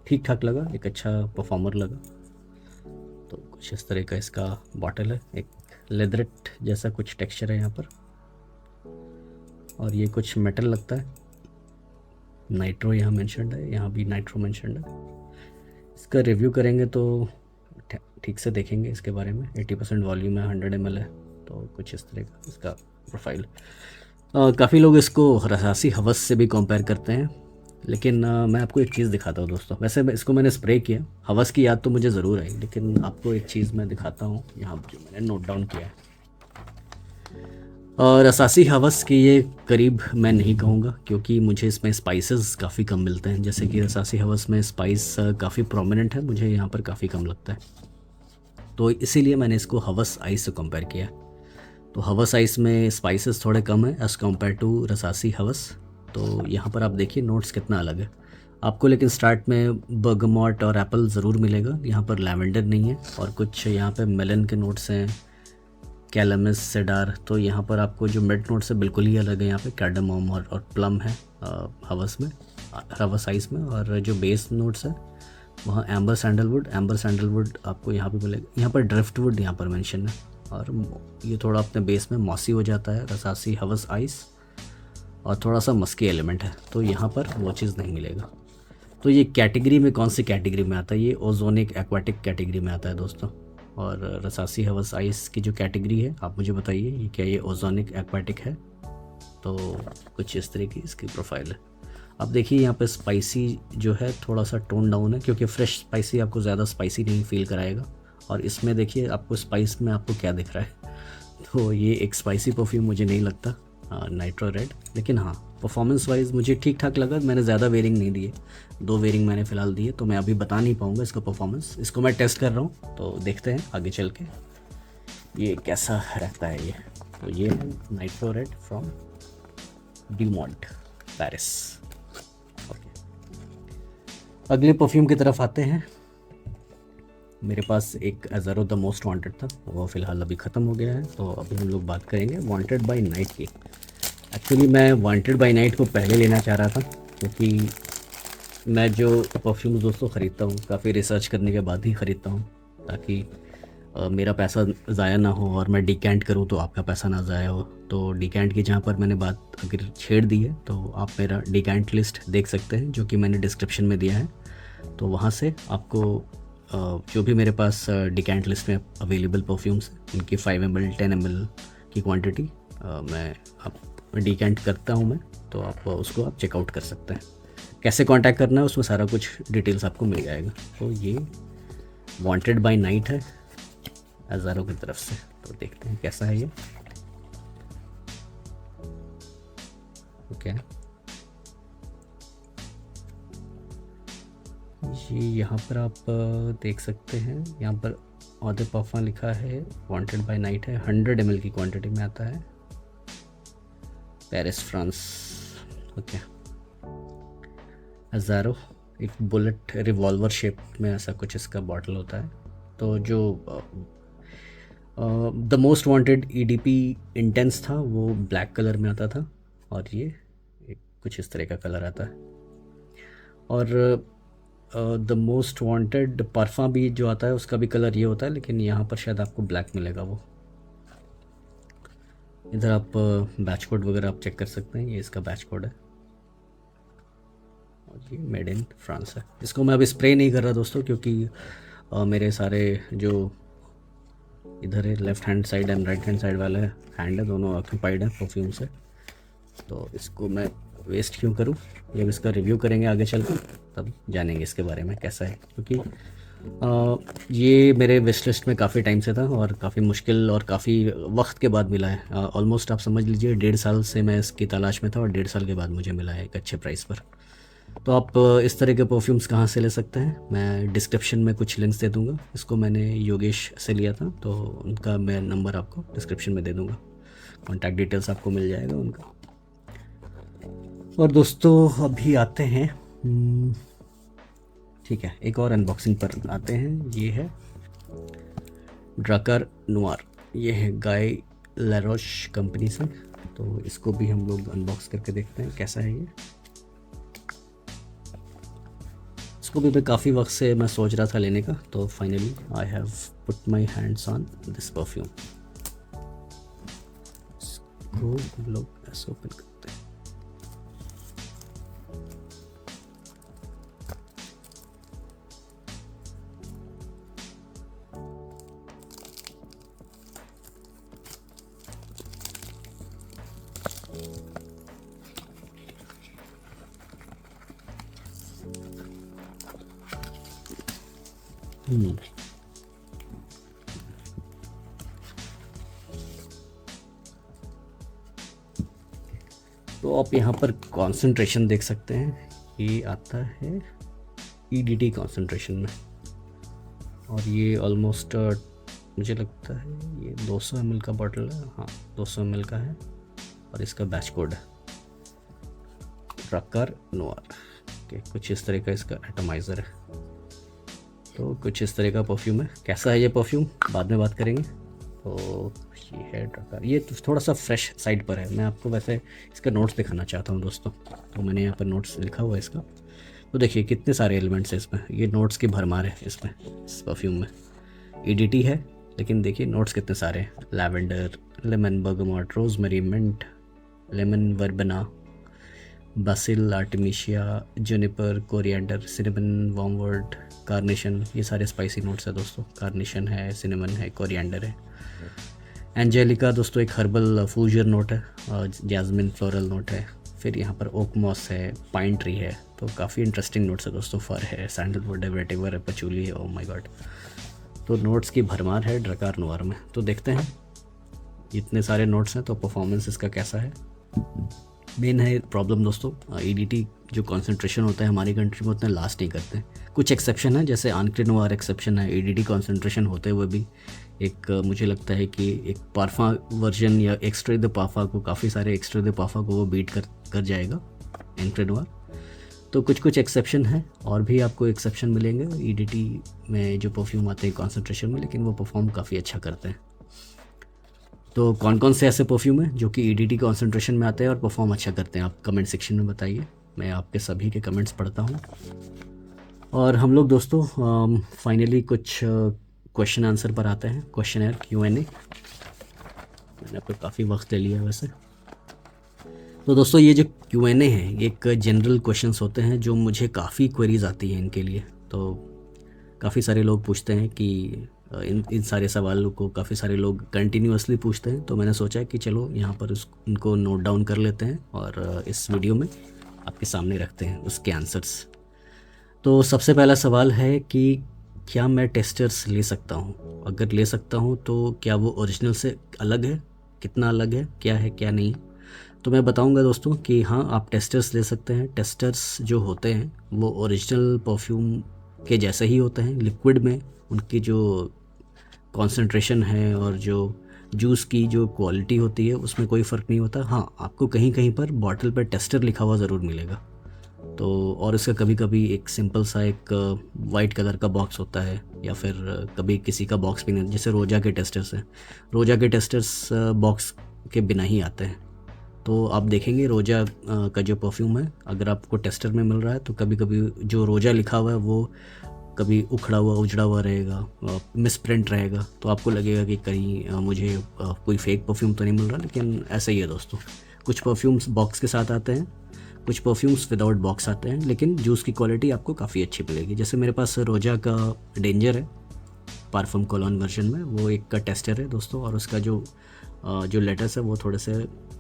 ठीक ठाक लगा, एक अच्छा परफॉर्मर लगा। तो कुछ इस तरह का इसका बॉटल है, एक लेदरेट जैसा कुछ टेक्सचर है यहाँ पर, और ये कुछ मेटल लगता है। नाइट्रो यहाँ मेंशन्ड है, यहाँ भी नाइट्रो मेंशन्ड है। इसका रिव्यू करेंगे तो ठीक से देखेंगे इसके बारे में। 80% वॉल्यूम है, 100 ml है। तो कुछ इस तरह का इसका प्रोफाइल। काफ़ी लोग इसको रसासी हवस से भी कंपेयर करते हैं, लेकिन मैं आपको एक चीज़ दिखाता हूँ दोस्तों। वैसे इसको मैंने स्प्रे किया, हवस की याद तो मुझे ज़रूर आई, लेकिन आपको एक चीज़ मैं दिखाता हूँ यहाँ जो मैंने नोट डाउन किया है। रसासी हवस की ये करीब मैं नहीं कहूँगा, क्योंकि मुझे इसमें स्पाइसेस काफ़ी कम मिलते हैं। जैसे कि रसासी हवस में स्पाइस काफ़ी प्रोमिनेंट है, मुझे यहाँ पर काफ़ी कम लगता है। तो इसीलिए मैंने इसको हवस आइस से कंपेयर किया। तो हवस आइस में स्पाइसेस थोड़े कम है एज़ कम्पेयर टू रसासी हवस। तो यहाँ पर आप देखिए नोट्स कितना अलग है आपको। लेकिन स्टार्ट में बर्गमॉट और एप्पल ज़रूर मिलेगा, यहाँ पर लैवेंडर नहीं है। और कुछ यहाँ पे मेलन के नोट्स हैं, कैलमस, सेडार। तो यहाँ पर आपको जो मिड नोट्स है बिल्कुल ही अलग है। यहाँ पे कार्डामम और प्लम है हवस आइस में। और जो बेस नोट्स है वहाँ एम्बर सैंडलवुड आपको यहाँ पे मिलेगा। यहाँ पर ड्रिफ्टवुड यहाँ पर मेंशन है, और ये थोड़ा अपने बेस में मॉसी हो जाता है रसासी हवस आइस, और थोड़ा सा मस्की एलिमेंट है। तो यहाँ पर वो चीज़ नहीं मिलेगा। तो ये कैटेगरी में कौन सी कैटेगरी में आता है? ये ओजोनिक एक्वाटिक कैटेगरी में आता है दोस्तों। और रसासी हवस आइस की जो कैटेगरी है आप मुझे बताइए, ये क्या ये ओजोनिक एक्वाटिक है? तो कुछ इस तरह की इसकी प्रोफाइल है। अब देखिए यहाँ पे स्पाइसी जो है थोड़ा सा टोन डाउन है, क्योंकि फ्रेश स्पाइसी आपको ज़्यादा स्पाइसी नहीं फील कराएगा। और इसमें देखिए आपको स्पाइस में आपको क्या दिख रहा है। तो ये एक स्पाइसी परफ्यूम मुझे नहीं लगता, नाइट्रो रेड। लेकिन हाँ, परफॉर्मेंस वाइज मुझे ठीक ठाक लगा। मैंने ज़्यादा वेयरिंग नहीं दिए, 2 वेयरिंग मैंने फ़िलहाल दिए, तो मैं अभी बता नहीं पाऊँगा इसका परफॉर्मेंस। इसको मैं टेस्ट कर रहा हूँ, तो देखते हैं आगे चल के ये कैसा रहता है ये। तो ये है nitro red from Dumont Paris. अगले परफ्यूम की तरफ आते हैं। मेरे पास एक अज़रो द मोस्ट वांटेड था, वो फ़िलहाल अभी ख़त्म हो गया है। तो अभी हम लोग बात करेंगे वांटेड बाय नाइट की। एक्चुअली मैं वांटेड बाय नाइट को पहले लेना चाह रहा था, क्योंकि मैं जो परफ्यूम्स दोस्तों ख़रीदता हूँ काफ़ी रिसर्च करने के बाद ही ख़रीदता हूँ, ताकि मेरा पैसा ज़ाया ना हो और मैं डिकेंट करूँ तो आपका पैसा ना ज़ाया हो। तो डिकेंट की जहाँ पर मैंने बात अगर छेड़ दी है तो आप मेरा डिकेंट लिस्ट देख सकते हैं, जो कि मैंने डिस्क्रिप्शन में दिया है। तो वहाँ से आपको जो भी मेरे पास डिकेंट लिस्ट में अवेलेबल परफ्यूम्स हैं उनकी 5 ml 10 ml की क्वांटिटी मैं आप डिकेंट करता हूँ मैं, तो आप उसको आप चेकआउट कर सकते हैं। कैसे कांटेक्ट करना है उसमें सारा कुछ डिटेल्स आपको मिल जाएगा। तो ये वांटेड बाय नाइट है अज़ारो की तरफ से, तो देखते हैं कैसा है ये। ओके, ये यहाँ पर आप देख सकते हैं, यहाँ पर ऑदर परफ्यूम लिखा है, वांटेड बाय नाइट है, 100 ml की क्वांटिटी में आता है, पेरिस फ्रांस। ओके, अज़ारो एक बुलेट रिवॉल्वर शेप में ऐसा कुछ इसका बॉटल होता है। तो जो the most wanted EDP intense था वो ब्लैक कलर में आता था, और ये कुछ इस तरह का कलर आता है। और द मोस्ट वांटेड परफा भी जो आता है उसका भी कलर ये होता है, लेकिन यहाँ पर शायद आपको ब्लैक मिलेगा। वो इधर आप बैच कोड वगैरह आप चेक कर सकते हैं, ये इसका बैच कोड है और ये मेड इन फ्रांस है। इसको मैं अभी स्प्रे नहीं कर रहा दोस्तों, क्योंकि मेरे सारे जो इधर है left hand side and right hand side वाले हैंड है, दोनों ऑक्यूपाइड हैं परफ्यूम से, तो इसको मैं वेस्ट क्यों करूं। जब इसका रिव्यू करेंगे आगे चल कर तब जानेंगे इसके बारे में कैसा है, क्योंकि ये मेरे विश लिस्ट में काफ़ी टाइम से था और काफ़ी मुश्किल और काफ़ी वक्त के बाद मिला है। ऑलमोस्ट आप समझ लीजिए 1.5 साल से मैं इसकी तलाश में था और 1.5 साल के बाद मुझे मिला है एक अच्छे प्राइस पर। तो आप इस तरह के परफ्यूम्स कहाँ से ले सकते हैं, मैं डिस्क्रिप्शन में कुछ लिंक्स दे दूँगा। इसको मैंने योगेश से लिया था, तो उनका मैं नंबर आपको डिस्क्रिप्शन में दे दूँगा, कॉन्टैक्ट डिटेल्स आपको मिल जाएगा उनका। और दोस्तों अभी आते हैं, ठीक है, एक और अनबॉक्सिंग पर आते हैं। ये है ड्राकर नोयर, ये है गाय लैरोश कंपनी से, तो इसको भी हम लोग अनबॉक्स करके देखते हैं कैसा है ये। इसको भी मैं काफ़ी वक्त से मैं सोच रहा था लेने का, तो finally I have put my hands on this perfume. इसको हम लोग ऐसे ओपन करते हैं। तो आप यहाँ पर कंसंट्रेशन देख सकते हैं, ये आता है ईडीटी कंसंट्रेशन में, और ये ऑलमोस्ट मुझे लगता है ये 200 ml का बॉटल है, हाँ 200 ml का है, और इसका बैच कोड है ड्राकर नोयर के। कुछ इस तरह का इसका एटमाइज़र है, तो कुछ इस तरह का परफ्यूम है। कैसा है ये परफ्यूम बाद में बात करेंगे। तो ये है ड्राकर, ये थोड़ा सा फ्रेश साइड पर है। मैं आपको वैसे इसका नोट्स दिखाना चाहता हूँ दोस्तों, तो मैंने यहाँ पर नोट्स लिखा हुआ है इसका। तो देखिए कितने सारे एलिमेंट्स हैं इसमें, ये नोट्स की भरमार है इसमें, इस परफ्यूम में। ईडीटी है लेकिन देखिए नोट्स कितने सारे हैं, lavender, lemon, bergamot, rosemary, mint, lemon verbena, basil, artemisia, juniper, coriander, cinnamon, wormwood, carnation, ये सारे स्पाइसी नोट्स है दोस्तों। कार्नेशन है, सिनेमन है, कोरिएंडर है। एंजेलिका दोस्तों एक हर्बल फ्यूजन नोट है, जैस्मिन फ्लोरल नोट है। फिर यहाँ पर ओक मॉस है, पाइन ट्री है, तो काफ़ी इंटरेस्टिंग नोट्स है दोस्तों। फर है, सैंडलवुड है, वेटिवर है, पचूली है, ओह माय गॉड। तो नोट्स की भरमार है ड्राकर नोयर में। तो देखते हैं इतने सारे नोट्स हैं तो परफॉर्मेंस इसका कैसा है। मेन है प्रॉब्लम दोस्तों, ईडीटी जो कंसंट्रेशन होता है हमारी कंट्री में उतना लास्ट नहीं करते। कुछ एक्सेप्शन है, जैसे आंक्रे नोयर एक्सेप्शन है, ईडीटी कंसंट्रेशन होते हुए भी एक मुझे लगता है कि एक पारफा वर्जन या एक्स्ट्रा द पाफा को, काफ़ी सारे एक्स्ट्रा द पाफा को वो बीट कर जाएगा आंक्रे नोयर। तो कुछ एक्सेप्शन है, और भी आपको एक्सेप्शन मिलेंगे ईडीटी में जो परफ्यूम आते हैं कॉन्सेंट्रेशन में, लेकिन वो परफॉर्म काफ़ी अच्छा करते हैं। तो कौन कौन से ऐसे परफ्यूम हैं जो कि ईडीटी कॉन्सेंट्रेशन में आते हैं और परफॉर्म अच्छा करते हैं, आप कमेंट सेक्शन में बताइए। मैं आपके सभी के कमेंट्स पढ़ता हूँ। और हम लोग दोस्तों फाइनली कुछ क्वेश्चन आंसर पर आते हैं, क्वेश्चन एयर Q&A। मैंने आपको काफ़ी वक्त ले लिया है वैसे। तो दोस्तों ये जो Q&A है, एक जनरल क्वेश्चंस होते हैं जो मुझे काफ़ी क्वेरीज आती हैं इनके लिए। तो काफ़ी सारे लोग पूछते हैं कि इन सारे सवालों को काफ़ी सारे लोग कंटिन्यूअसली पूछते हैं। तो मैंने सोचा कि चलो यहाँ पर उनको नोट डाउन कर लेते हैं और इस वीडियो में आपके सामने रखते हैं उसके आंसर्स। तो सबसे पहला सवाल है कि क्या मैं टेस्टर्स ले सकता हूँ? अगर ले सकता हूँ तो क्या वो ओरिजिनल से अलग है, कितना अलग है क्या नहीं? तो मैं बताऊंगा दोस्तों कि हाँ, आप टेस्टर्स ले सकते हैं। टेस्टर्स जो होते हैं वो ओरिजिनल परफ्यूम के जैसे ही होते हैं लिक्विड में। उनकी जो कॉन्सेंट्रेशन है और जो जूस की जो क्वालिटी होती है उसमें कोई फ़र्क नहीं होता। हाँ, आपको कहीं कहीं पर बॉटल पर टेस्टर लिखा हुआ ज़रूर मिलेगा। तो और इसका कभी कभी एक सिंपल सा एक वाइट कलर का बॉक्स होता है, या फिर कभी किसी का बॉक्स भी नहीं, जैसे रोजा के टेस्टर्स हैं। रोजा के टेस्टर्स बॉक्स के बिना ही आते हैं। तो आप देखेंगे रोजा का जो परफ्यूम है, अगर आपको टेस्टर में मिल रहा है तो कभी कभी जो रोजा लिखा हुआ है वो कभी उखड़ा हुआ उजड़ा हुआ रहेगा, मिस प्रिंट रहेगा। तो आपको लगेगा कि कहीं मुझे कोई फेक परफ्यूम तो नहीं मिल रहा। लेकिन ऐसा ही है दोस्तों, कुछ परफ्यूम्स बॉक्स के साथ आते हैं, कुछ परफ्यूम्स विदाउट बॉक्स आते हैं, लेकिन जूस की क्वालिटी आपको काफ़ी अच्छी मिलेगी। जैसे मेरे पास रोजा का डेंजर है पारफम कोलोन वर्जन में, वो एक का टेस्टर है दोस्तों। और उसका जो लेटर्स है वो थोड़े से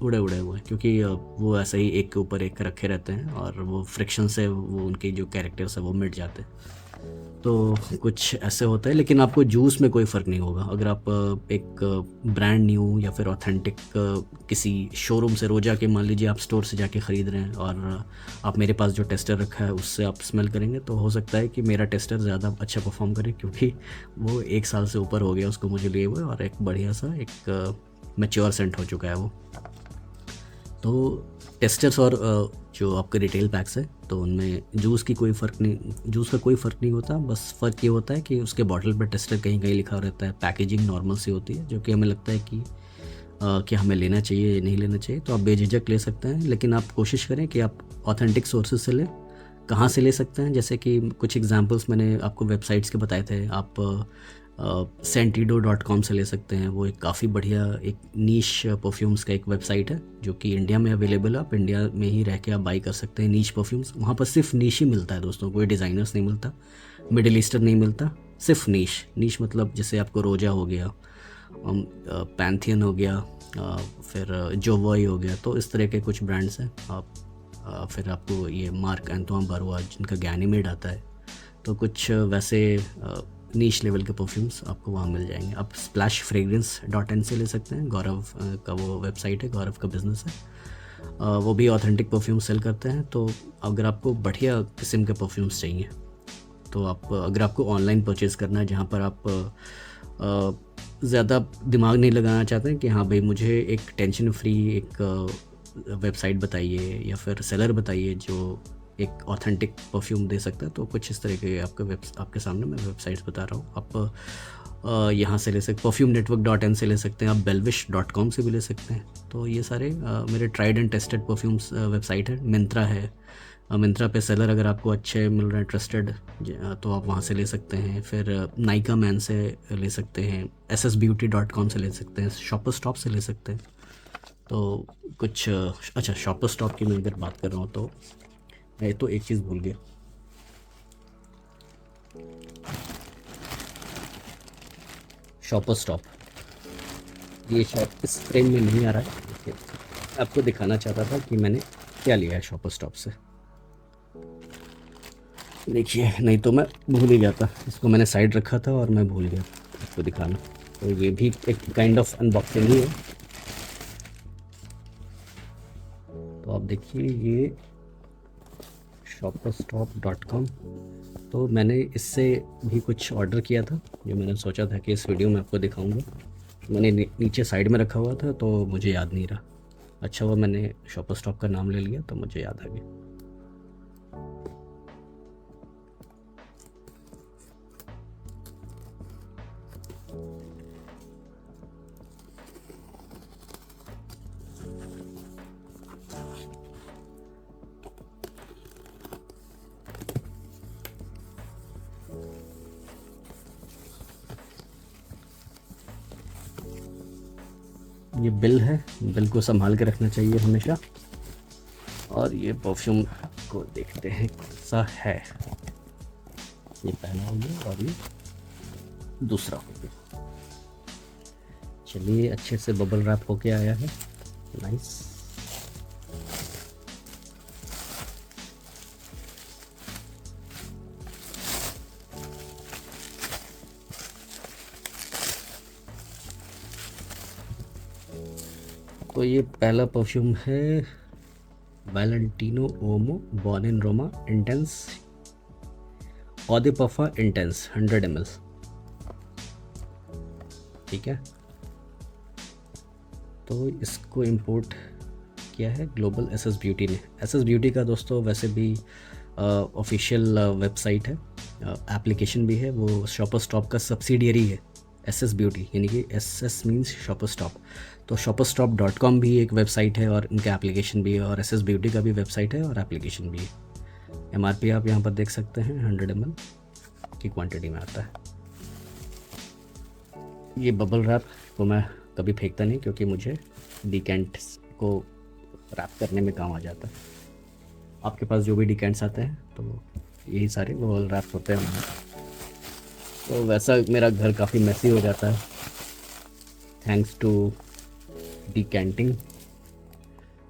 उड़े उड़े हुए हैं, क्योंकि वो ऐसे ही एक के ऊपर एक रखे रहते हैं और वो फ्रिक्शन से वो उनके जो कैरेक्टर्स है वो मिट जाते हैं। तो कुछ ऐसे होता है, लेकिन आपको जूस में कोई फ़र्क नहीं होगा। अगर आप एक ब्रांड न्यू या फिर ऑथेंटिक किसी शोरूम से रोजा के, मान लीजिए आप स्टोर से जाके ख़रीद रहे हैं और आप मेरे पास जो टेस्टर रखा है उससे आप स्मेल करेंगे, तो हो सकता है कि मेरा टेस्टर ज़्यादा अच्छा परफॉर्म करे, क्योंकि वो 1 साल से ऊपर हो गया उसको मुझे लिए हुए, और एक बढ़िया सा एक मैच्योर सेंट हो चुका है वो। तो टेस्टर्स और जो आपके रिटेल पैक्स है तो उनमें जूस की कोई फ़र्क नहीं, जूस का कोई फ़र्क नहीं होता। बस फ़र्क ये होता है कि उसके बॉटल पर टेस्टर कहीं कहीं लिखा रहता है। पैकेजिंग नॉर्मल सी होती है, जो कि हमें लगता है कि हमें लेना चाहिए या नहीं लेना चाहिए। तो आप बेझिझक ले सकते हैं, लेकिन आप कोशिश करें कि आप ऑथेंटिक सोर्सेज से लें। कहाँ से ले सकते हैं, जैसे कि कुछ एग्जांपल्स मैंने आपको वेबसाइट्स के बताए थे। आप sentido.com से ले सकते हैं। वो एक काफ़ी बढ़िया एक नीश परफ्यूम्स का एक वेबसाइट है जो कि इंडिया में अवेलेबल है। आप इंडिया में ही रह के आप बाई कर सकते हैं नीश परफ्यूम्स। वहाँ पर सिर्फ नीश ही मिलता है दोस्तों, कोई डिज़ाइनर्स नहीं मिलता, मिडिल ईस्टर्न नहीं मिलता, सिर्फ नीश। नीश मतलब जैसे आपको रोजा हो गया, पैंथियन हो गया, फिर जोवॉय हो गया। तो इस तरह के कुछ ब्रांड्स हैं। आप फिर आपको ये मार्क एंटोइन बरुआ जिनका गैनीमेड आता है। तो कुछ वैसे नीश लेवल के परफ्यूम्स आपको वहाँ मिल जाएंगे। आप splashfragrance.in से ले सकते हैं। गौरव का वो वेबसाइट है, गौरव का बिज़नेस है। वो भी ऑथेंटिक परफ्यूम सेल करते हैं। तो अगर आपको बढ़िया किस्म के परफ्यूम्स चाहिए तो आप, अगर आपको ऑनलाइन परचेज़ करना है जहाँ पर आप ज़्यादा दिमाग नहीं लगाना चाहते हैं कि हाँ भाई मुझे एक टेंशन फ्री एक वेबसाइट बताइए या फिर सेलर बताइए जो एक ऑथेंटिक परफ्यूम दे सकता है, तो कुछ इस तरह के आपके सामने मैं वेबसाइट्स बता रहा हूँ। आप यहाँ से ले सकते, perfumenetwork.in से ले सकते हैं, आप belvish.com से भी ले सकते हैं। तो ये सारे मेरे tried and tested perfumes website है। मिंत्रा है, मिंत्रा पे सेलर अगर आपको अच्छे मिल रहे हैं ट्रस्टेड, तो आप वहाँ से ले सकते हैं। फिर नाइका मैन से ले सकते हैं, ssbeauty.com से ले सकते हैं, शॉपर स्टॉप से ले सकते हैं। तो कुछ अच्छा, शॉपर स्टॉप की मैं अगर बात कर रहा हूँ तो मैं तो एक चीज़ भूल गया। शॉपर स्टॉप, ये शॉप इस फ्रेम में नहीं आ रहा है, लेकिन आपको दिखाना चाहता था कि मैंने क्या लिया है शॉपर स्टॉप से। देखिए, नहीं तो मैं भूल ही जाता। इसको मैंने साइड रखा था और मैं भूल गया आपको दिखाना। तो ये भी एक काइंड ऑफ अनबॉक्सिंग ही है। तो आप देखिए, ये shopperstop.com। तो मैंने इससे भी कुछ ऑर्डर किया था जो मैंने सोचा था कि इस वीडियो में आपको दिखाऊंगा। मैंने नीचे साइड में रखा हुआ था तो मुझे याद नहीं रहा। अच्छा हुआ मैंने शॉपर स्टॉप का नाम ले लिया तो मुझे याद आ गया। ये बिल है, बिल को संभाल के रखना चाहिए हमेशा। और ये परफ्यूम को देखते हैं कैसा है। ये पहला हो गया और ये दूसरा हो गया। चलिए, अच्छे से बबल रैप होके आया है, नाइस। तो ये पहला परफ्यूम है Valentino Uomo born in Roma intense Eau de Parfum intense 100 ml। ठीक है, तो इसको इंपोर्ट किया है ग्लोबल एसएस ब्यूटी ने। एसएस ब्यूटी का दोस्तों वैसे भी ऑफिशियल वेबसाइट है, एप्लीकेशन भी है, वो शॉपर स्टॉप का सब्सिडियरी है एसएस ब्यूटी, यानी कि एसएस मीन्स शॉपर स्टॉप। तो shopperstop.com भी एक वेबसाइट है और इनका एप्लीकेशन भी है, और एसएस ब्यूटी का भी वेबसाइट है और एप्लीकेशन भी है। एमआरपी आप यहाँ पर देख सकते हैं, 100 ml की क्वांटिटी में आता है। ये बबल रैप को मैं कभी फेंकता नहीं, क्योंकि मुझे डिकेंट को रैप करने में काम आ जाता है। आपके पास जो भी डिकेंट्स आते हैं तो यही सारे बबल रैप होते हैं। तो वैसा मेरा घर काफ़ी मैसी हो जाता है थैंक्स टू डिकेंटिंग।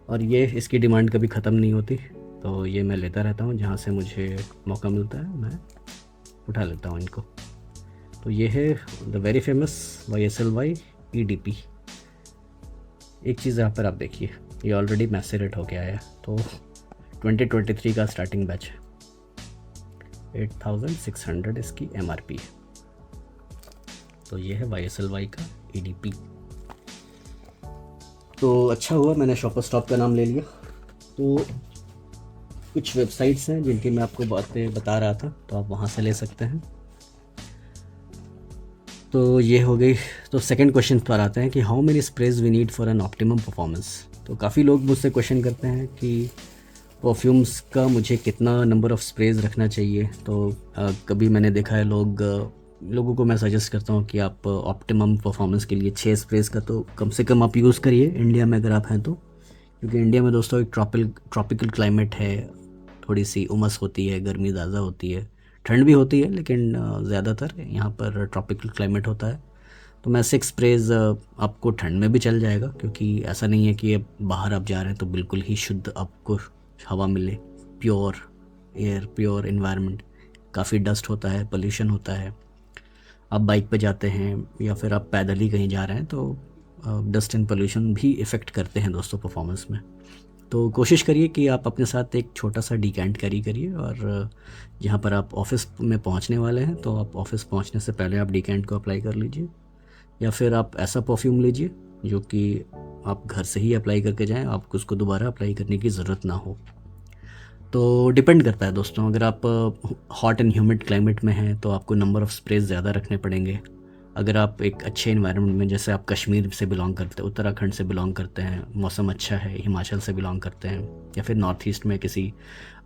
और ये इसकी डिमांड कभी ख़त्म नहीं होती, तो ये मैं लेता रहता हूँ, जहाँ से मुझे मौका मिलता है मैं उठा लेता हूँ इनको। तो ये है the very famous YSLY EDP। एक चीज़ यहाँ पर आप देखिए, ये ऑलरेडी मैसेरेट हो गया है, तो 2023 का स्टार्टिंग बैच है, 8600 इसकी MRP है। तो ये है YSLY का EDP। तो अच्छा हुआ मैंने शॉपर स्टॉप का नाम ले लिया। तो कुछ वेबसाइट्स हैं जिनकी मैं आपको बातें बता रहा था, तो आप वहाँ से ले सकते हैं। तो ये हो गई। तो सेकंड क्वेश्चन पर आते हैं कि how many sprays we need for an optimum performance. तो काफ़ी लोग मुझसे क्वेश्चन करते हैं कि परफ्यूम्स का मुझे कितना नंबर ऑफ़ स्प्रेज रखना चाहिए। तो कभी मैंने देखा है लोगों को मैं सजेस्ट करता हूँ कि आप ऑप्टिमम परफॉर्मेंस के लिए 6 स्प्रेज का तो कम से कम आप यूज़ करिए, इंडिया में अगर आप हैं तो। क्योंकि इंडिया में दोस्तों एक ट्रॉपिकल क्लाइमेट है, थोड़ी सी उमस होती है, गर्मी ज़्यादा होती है, ठंड भी होती है, लेकिन ज़्यादातर यहाँ पर ट्रॉपिकल क्लाइमेट होता है। तो मैं 6 स्प्रेज आपको ठंड में भी चल जाएगा, क्योंकि ऐसा नहीं है कि अब बाहर आप जा रहे हैं तो बिल्कुल ही शुद्ध आपको हवा मिले, प्योर एयर, प्योर इन्वायरमेंट। काफ़ी डस्ट होता है, पोल्यूशन होता है। आप बाइक पे जाते हैं या फिर आप पैदल ही कहीं जा रहे हैं, तो डस्ट एंड पोल्यूशन भी इफ़ेक्ट करते हैं दोस्तों परफॉर्मेंस में। तो कोशिश करिए कि आप अपने साथ एक छोटा सा डिकेंट कैरी करिए, और जहाँ पर आप ऑफिस में पहुँचने वाले हैं तो आप ऑफिस पहुँचने से पहले आप डिकेंट को अप्लाई कर लीजिए, या फिर आप ऐसा परफ्यूम लीजिए जो कि आप घर से ही अप्लाई करके जाएं, आपको उसको दोबारा अप्लाई करने की ज़रूरत ना हो। तो डिपेंड करता है दोस्तों, अगर आप हॉट एंड ह्यूमिड क्लाइमेट में हैं तो आपको नंबर ऑफ़ स्प्रेज ज़्यादा रखने पड़ेंगे। अगर आप एक अच्छे इन्वायरमेंट में, जैसे आप कश्मीर से बिलोंग करते हैं, उत्तराखंड से बिलोंग करते हैं, मौसम अच्छा है, हिमाचल से बिलोंग करते हैं, या फिर नॉर्थ ईस्ट में किसी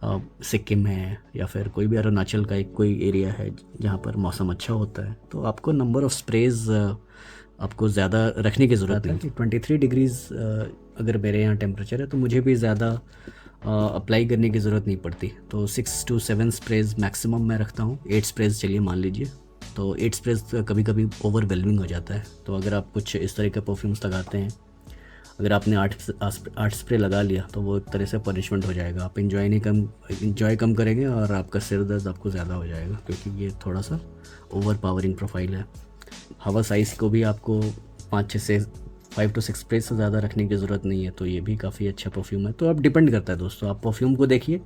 सिक्किम है, या फिर कोई भी अरुणाचल का एक कोई एरिया है जहाँ पर मौसम अच्छा होता है, तो आपको नंबर ऑफ़ स्प्रेज आपको ज़्यादा रखने की ज़रूरत नहीं। 23 डिग्रीज़ अगर मेरे यहाँ टेम्परेचर है तो मुझे भी ज़्यादा अप्लाई करने की ज़रूरत नहीं पड़ती। तो 6 to 7 स्प्रेज मैक्सिमम मैं रखता हूँ। 8 स्प्रेज चलिए मान लीजिए, तो 8 स्प्रेज कभी कभी ओवरवेलमिंग हो जाता है। तो अगर आप कुछ इस तरह के परफ्यूम्स लगाते हैं, अगर आपने 8 स्प्रे लगा लिया तो वो एक तरह से पनिशमेंट हो जाएगा। आप इंजॉय कम करेंगे और आपका सिर दर्द आपको ज़्यादा हो जाएगा, क्योंकि ये थोड़ा सा ओवर पावरिंग प्रोफाइल है। हवा साइज़ को भी आपको 5 to 6 स्प्रे से ज़्यादा रखने की ज़रूरत नहीं है, तो ये भी काफ़ी अच्छा परफ्यूम है। तो अब डिपेंड करता है दोस्तों, आप परफ्यूम को देखिए,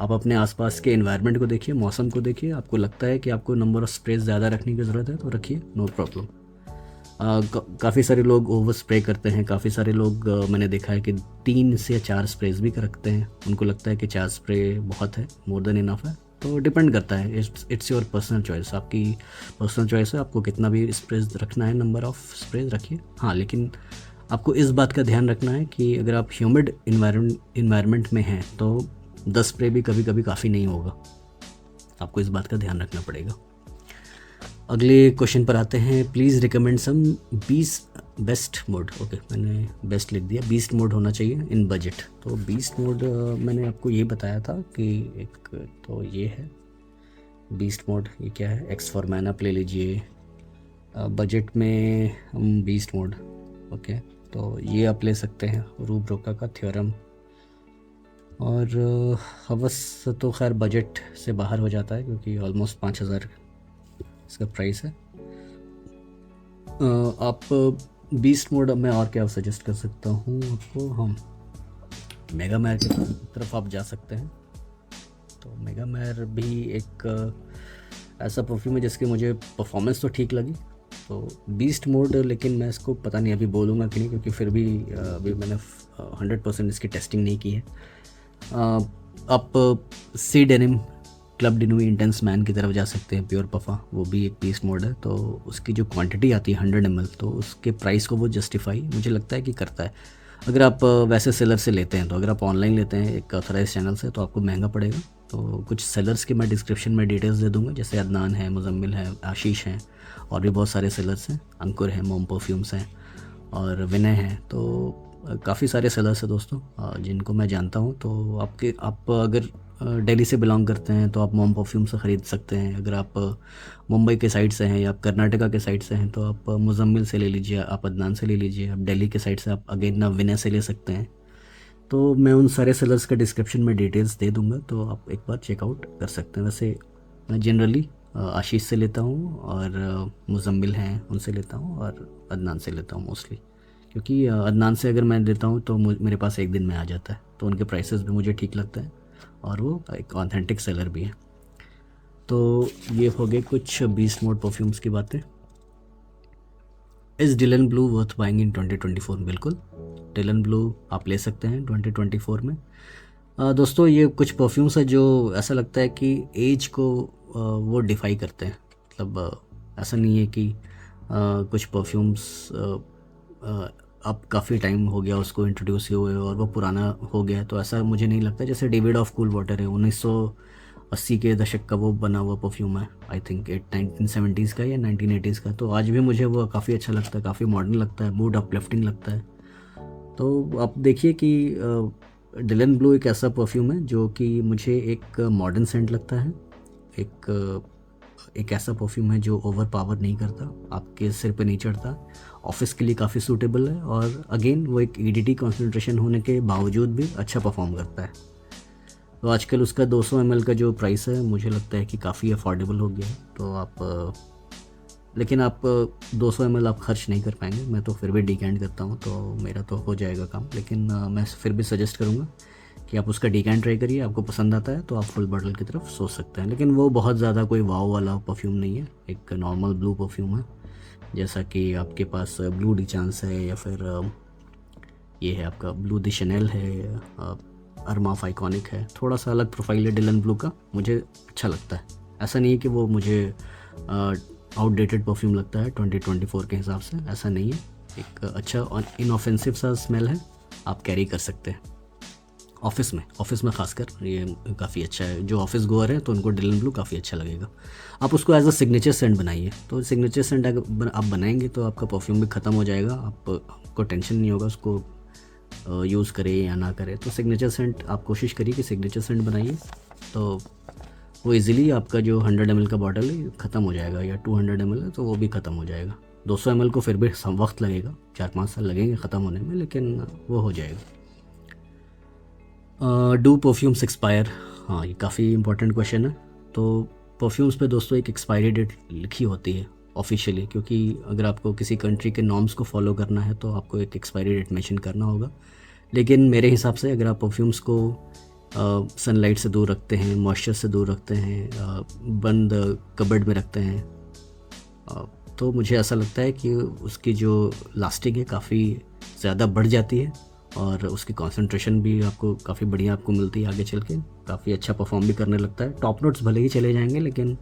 आप अपने आसपास के एनवायरनमेंट को देखिए, मौसम को देखिए, आपको लगता है कि आपको नंबर ऑफ़ स्प्रेज ज़्यादा रखने की ज़रूरत है तो रखिए, नो प्रॉब्लम। काफ़ी सारे लोग ओवर स्प्रे करते हैं, काफ़ी सारे लोग मैंने देखा है कि 3 से 4 स्प्रेज भी रखते हैं। उनको लगता है कि 4 स्प्रे बहुत है, मोर देन इनफ है। तो डिपेंड करता है, इट्स योर पर्सनल चॉइस, आपकी पर्सनल चॉइस है, आपको कितना भी स्प्रेज रखना है, नंबर ऑफ़ स्प्रेज रखिए। हाँ, लेकिन आपको इस बात का ध्यान रखना है कि अगर आप ह्यूमिड इन्वायरमेंट में हैं तो 10 स्प्रे भी कभी कभी काफ़ी नहीं होगा, आपको इस बात का ध्यान रखना पड़ेगा। अगले क्वेश्चन पर आते हैं। Please recommend some 20 best mode, okay मैंने बेस्ट लिख दिया, बीस्ट मोड होना चाहिए इन बजट। तो बीस्ट मोड मैंने आपको ये बताया था कि एक तो ये है बीस्ट मोड। ये क्या है, एक्स फॉर मैन आप ले लीजिए, बजट में हम बीस्ट मोड, ओके तो ये आप ले सकते हैं, रूब्रोका का थ्योरम। और हवस तो खैर बजट से बाहर हो जाता है क्योंकि ऑलमोस्ट 5,000 इसका प्राइस है। आप बीस्ट मोड में और क्या सजेस्ट कर सकता हूँ आपको, हम मेगा मैर की तरफ आप जा सकते हैं। तो मेगा मैर भी एक ऐसा परफ्यूम है जिसकी मुझे परफॉर्मेंस तो ठीक लगी, तो बीस्ट मोड, लेकिन मैं इसको पता नहीं अभी बोलूँगा कि नहीं, क्योंकि फिर भी अभी मैंने 100% इसकी टेस्टिंग नहीं की है। आप सी डेनिम क्लब डिनू इंटेंस मैन की तरफ जा सकते हैं, प्योर पफा, वो भी एक बीस्ट मोड है। तो उसकी जो क्वांटिटी आती है 100 ml, तो उसके प्राइस को वो जस्टिफाई मुझे लगता है कि करता है। अगर आप वैसे सेलर से लेते हैं, तो अगर आप ऑनलाइन लेते हैं एक ऑथराइज चैनल से, तो आपको महंगा पड़ेगा। तो कुछ सेलर्स की मैं डिस्क्रिप्शन में डिटेल्स दे दूँगा, जैसे अदनान है, मुजम्मिल है, आशीष हैं, और भी बहुत सारे सेलर्स हैं, अंकुर हैं, मोम परफ्यूम्स हैं, और विनय हैं। तो काफ़ी सारे सेलर्स हैं दोस्तों जिनको मैं जानता हूँ। तो आप अगर दिल्ली से बिलोंग करते हैं तो आप मोम परफ्यूम से ख़रीद सकते हैं। अगर आप मुंबई के साइड से हैं या आप कर्नाटका के साइड से हैं तो आप मुजम्मिल से ले लीजिए, आप अदनान से ले लीजिए। आप दिल्ली के साइड से आप अगेन ना विनय से ले सकते हैं। तो मैं उन सारे सेलर्स का डिस्क्रिप्शन में डिटेल्स दे दूँगा, तो आप एक बार चेकआउट कर सकते हैं। वैसे मैं जनरली आशीष से लेता हूँ, और मुजम्मिल हैं उनसे लेता हूँ, और अदनान से लेता हूँ मोस्टली, क्योंकि अदनान से अगर मैं लेता हूँ तो मेरे पास एक दिन में आ जाता है, तो उनके प्राइसेस भी मुझे ठीक लगता है, और वो एक ऑथेंटिक सेलर भी है। तो ये हो गए कुछ बीस्ट मोड परफ्यूम्स की बातें। Is Dylan blue worth buying in 2024? बिल्कुल, डिलन ब्लू आप ले सकते हैं 2024 में। दोस्तों ये कुछ परफ्यूम्स है जो ऐसा लगता है कि एज को वो डिफाई करते हैं। मतलब ऐसा नहीं है कि कुछ परफ्यूम्स अब काफ़ी टाइम हो गया उसको इंट्रोड्यूस हुए और वो पुराना हो गया है, तो ऐसा मुझे नहीं लगता। जैसे डेविड ऑफ कूल वाटर है, 1980 के दशक का वो बना हुआ परफ्यूम है, आई थिंक 1970s का या 1980s का। तो आज भी मुझे वो काफ़ी अच्छा लगता है, काफ़ी मॉडर्न लगता है, मूड अपलिफ्टिंग लगता है। तो आप देखिए कि डिलन ब्लू एक ऐसा परफ्यूम है जो कि मुझे एक मॉडर्न सेंट लगता है, एक ऐसा परफ्यूम है जो ओवर पावर नहीं करता, आपके सिर पे नहीं चढ़ता, ऑफिस के लिए काफ़ी सूटेबल है, और अगेन वो एक ईडीटी कॉन्सेंट्रेशन होने के बावजूद भी अच्छा परफॉर्म करता है। तो आजकल उसका 200 ml का जो प्राइस है मुझे लगता है कि काफ़ी अफोर्डेबल हो गया है। तो लेकिन आप 200 ml आप खर्च नहीं कर पाएंगे, मैं तो फिर भी डिकैंट करता हूँ, तो मेरा तो हो जाएगा काम। लेकिन मैं फिर भी सजेस्ट करूँगा कि आप उसका डिकैंट ट्राई करिए, आपको पसंद आता है तो आप फुल बॉटल की तरफ सोच सकते हैं। लेकिन वो बहुत ज़्यादा कोई वाव वाला परफ्यूम नहीं है, एक नॉर्मल ब्लू परफ्यूम है, जैसा कि आपके पास ब्लू डी चांस है, या फिर ये है आपका ब्लू दी शनेल है, अरमाफ आइकॉनिक है। थोड़ा सा अलग प्रोफाइल है डिलन ब्लू का, मुझे अच्छा लगता है। ऐसा नहीं है कि वो मुझे आउटडेटेड परफ्यूम लगता है 2024 के हिसाब से, ऐसा नहीं है। एक अच्छा और इनऑफेंसिव सा स्मेल है, आप कैरी कर सकते हैं ऑफिस में खासकर ये काफ़ी अच्छा है। जो ऑफिस गोअर है तो उनको डिलन ब्लू काफ़ी अच्छा लगेगा। आप उसको एज अ सिग्नेचर सेंट बनाइए, तो सिग्नेचर सेंट अगर आप बनाएंगे तो आपका परफ्यूम भी ख़त्म हो जाएगा, आपको टेंशन नहीं होगा उसको यूज़ करें या ना करें। तो सिग्नेचर सेंट आप कोशिश करिए कि सिग्नेचर सेंट बनाइए, तो वो इजीली आपका जो 100 ml का बॉटल है ख़त्म हो जाएगा, या 200 ml है तो वो भी ख़त्म हो जाएगा। 200 ml को फिर भी सब वक्त लगेगा, 4-5 साल लगेंगे ख़त्म होने में, लेकिन वो हो जाएगा। Do perfumes expire? हाँ, ये काफ़ी इंपॉर्टेंट क्वेश्चन है। तो परफ्यूम्स पे दोस्तों एक एक्सपायरी डेट लिखी होती है ऑफिशियली, क्योंकि अगर आपको किसी कंट्री के नॉर्म्स को फॉलो करना है तो आपको एक एक्सपायरी डेट मेंशन करना होगा। लेकिन मेरे हिसाब से अगर आप परफ्यूम्स को सनलाइट से दूर रखते हैं, मॉइस्चर से दूर रखते हैं, बंद कबर्ड में रखते हैं, तो मुझे ऐसा लगता है कि उसकी जो लास्टिंग है काफ़ी ज़्यादा बढ़ जाती है, और उसकी कंसंट्रेशन भी आपको काफ़ी बढ़िया आपको मिलती है, आगे चल के काफ़ी अच्छा परफॉर्म भी करने लगता है। टॉप नोट्स भले ही चले जाएंगे, लेकिन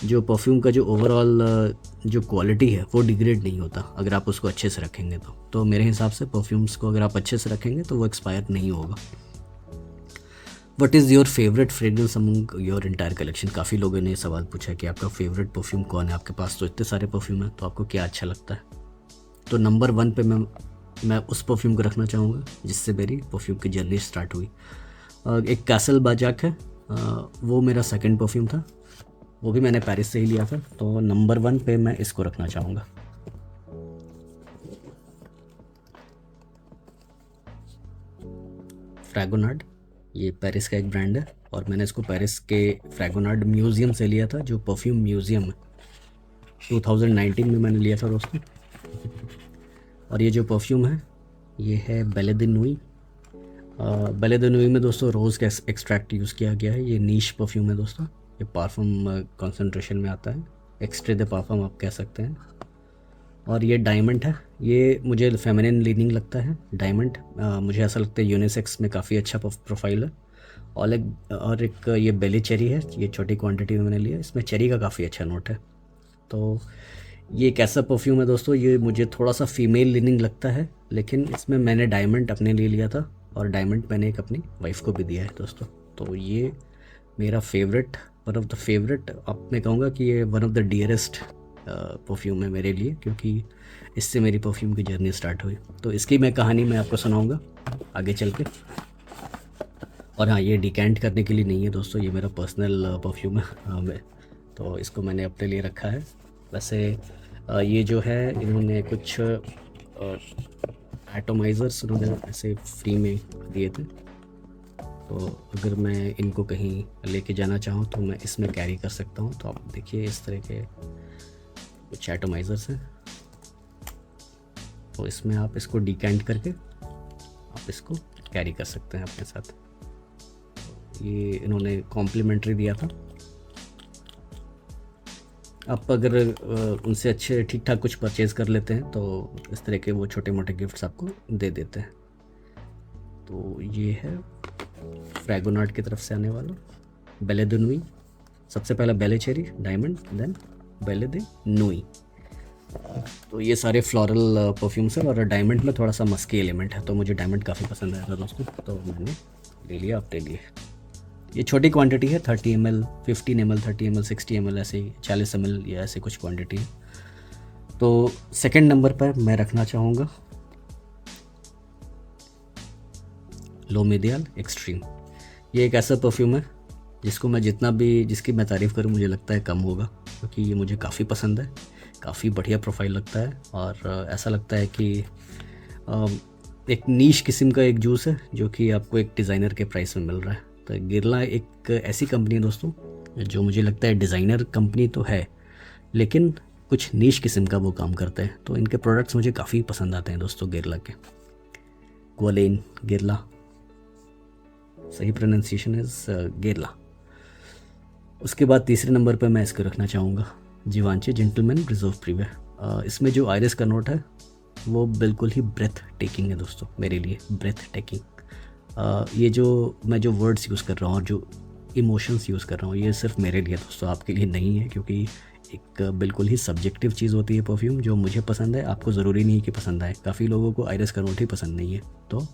जो परफ्यूम का जो ओवरऑल जो क्वालिटी है वो डिग्रेड नहीं होता अगर आप उसको अच्छे से रखेंगे तो मेरे हिसाब से परफ्यूम्स को अगर आप अच्छे से रखेंगे तो वो एक्सपायर नहीं होगा। What is your favourite fragrance among your entire collection? काफ़ी लोगों ने ये सवाल पूछा कि आपका फेवरेट परफ्यूम कौन है। आपके पास तो इतने सारे परफ्यूम हैं, तो आपको क्या अच्छा लगता है? तो नंबर 1 पे मैं उस परफ्यूम को रखना चाहूँगा जिससे मेरी परफ्यूम की जर्नी स्टार्ट हुई। एक कैसल बाजाक है, वो मेरा सेकंड परफ्यूम था, वो भी मैंने पेरिस से ही लिया था। तो नंबर 1 पे मैं इसको रखना चाहूँगा। फ्रैगोनार्ड, ये पेरिस का एक ब्रांड है और मैंने इसको पेरिस के फ्रैगोनार्ड म्यूज़ियम से लिया था, जो परफ्यूम म्यूज़ियम है। 2019 में मैंने लिया था दोस्तों। और ये जो परफ्यूम है ये है बेले द नुई। बेले द नुई में दोस्तों रोज़ का एक्सट्रैक्ट यूज़ किया गया है। ये नीश परफ्यूम है दोस्तों, ये पारफ्यूम कंसंट्रेशन में आता है, एक्सट्रे द पारफ्यूम आप कह सकते हैं। और ये डायमंड है, ये मुझे फेमिनिन लीनिंग लगता है डायमंड। मुझे ऐसा लगता है यूनिसेक्स में काफ़ी अच्छा प्रोफाइल है। और एक ये बेली चेरी है, ये छोटी क्वांटिटी में मैंने लिया, इसमें चेरी का काफ़ी अच्छा नोट है। तो ये एक ऐसा परफ्यूम है दोस्तों, ये मुझे थोड़ा सा फीमेल लीनिंग लगता है, लेकिन इसमें मैंने डायमंड अपने लिए लिया था और डायमंड मैंने एक अपनी वाइफ को भी दिया है दोस्तों। तो ये मेरा favourite, one of the favourite, अब मैं कहूँगा कि ये one of the dearest perfume है मेरे लिए, क्योंकि इससे मेरी परफ्यूम की जर्नी स्टार्ट हुई। तो इसकी मैं कहानी मैं आपको सुनाऊँगा आगे चल के। और हाँ, ये डिकेंट करने के लिए नहीं है दोस्तों, ये मेरा पर्सनल परफ्यूम है। तो इसको मैंने अपने लिए रखा है। वैसे ये जो है, इन्होंने कुछ एटोमाइज़र्स इन्होंने ऐसे फ्री में दिए थे, तो अगर मैं इनको कहीं लेके जाना चाहूँ तो मैं इसमें कैरी कर सकता हूँ। तो आप देखिए इस तरह के कुछ एटोमाइज़र्स हैं, तो इसमें आप इसको डिकेंट करके आप इसको कैरी कर सकते हैं अपने साथ। ये इन्होंने कॉम्प्लीमेंट्री दिया था। आप अगर उनसे अच्छे ठीक ठाक कुछ परचेज़ कर लेते हैं तो इस तरह के वो छोटे मोटे गिफ्ट्स आपको दे देते हैं। तो ये है फ्रैगोनार्ड की तरफ से आने वाला बेले द नुई। सबसे पहला बेले चेरी, डायमंड, देन बेले द नुई। तो ये सारे फ्लोरल परफ्यूम्स हैं और डायमंड में थोड़ा सा मस्की एलिमेंट है, तो मुझे डायमंड काफ़ी पसंद आया था दोस्तों, तो मैंने ले लिया अपने लिए। ये छोटी क्वांटिटी है, 30 ml, 15 ml, 30 ml, 60 ml, ऐसे ही 40 ml या ऐसे कुछ क्वांटिटी है। तो सेकंड नंबर पर मैं रखना चाहूँगा लोमेडियल एक्सट्रीम। ये एक ऐसा परफ्यूम है जिसको मैं जिसकी मैं तारीफ़ करूँ मुझे लगता है कम होगा, क्योंकि ये मुझे काफ़ी पसंद है, काफ़ी बढ़िया प्रोफाइल लगता है। और ऐसा लगता है कि एक नीश किस्म का एक जूस है जो कि आपको एक डिज़ाइनर के प्राइस में मिल रहा है। तो गिरला एक ऐसी कंपनी है दोस्तों जो मुझे लगता है डिज़ाइनर कंपनी तो है, लेकिन कुछ नीश किस्म का वो काम करते हैं। तो इनके प्रोडक्ट्स मुझे काफ़ी पसंद आते हैं दोस्तों गिरला के। ग्वालेन गिरला, सही प्रोनाउंसिएशन इज़ गिरला। उसके बाद तीसरे नंबर पर मैं इसको रखना चाहूँगा जीवांची जेंटलमैन रिजर्व प्रीवे। इसमें जो आयरिस का नोट है वो बिल्कुल ही ब्रेथ टेकिंग है दोस्तों, मेरे लिए ब्रेथ टेकिंग। ये जो मैं जो वर्ड्स यूज़ कर रहा हूँ और जो इमोशंस यूज़ कर रहा हूँ, ये सिर्फ मेरे लिए दोस्तों, आपके लिए नहीं है, क्योंकि एक बिल्कुल ही सब्जेक्टिव चीज़ होती है परफ्यूम। जो मुझे पसंद है आपको ज़रूरी नहीं है कि पसंद आए। काफ़ी लोगों को आयरिस का नोट ही पसंद नहीं है, तो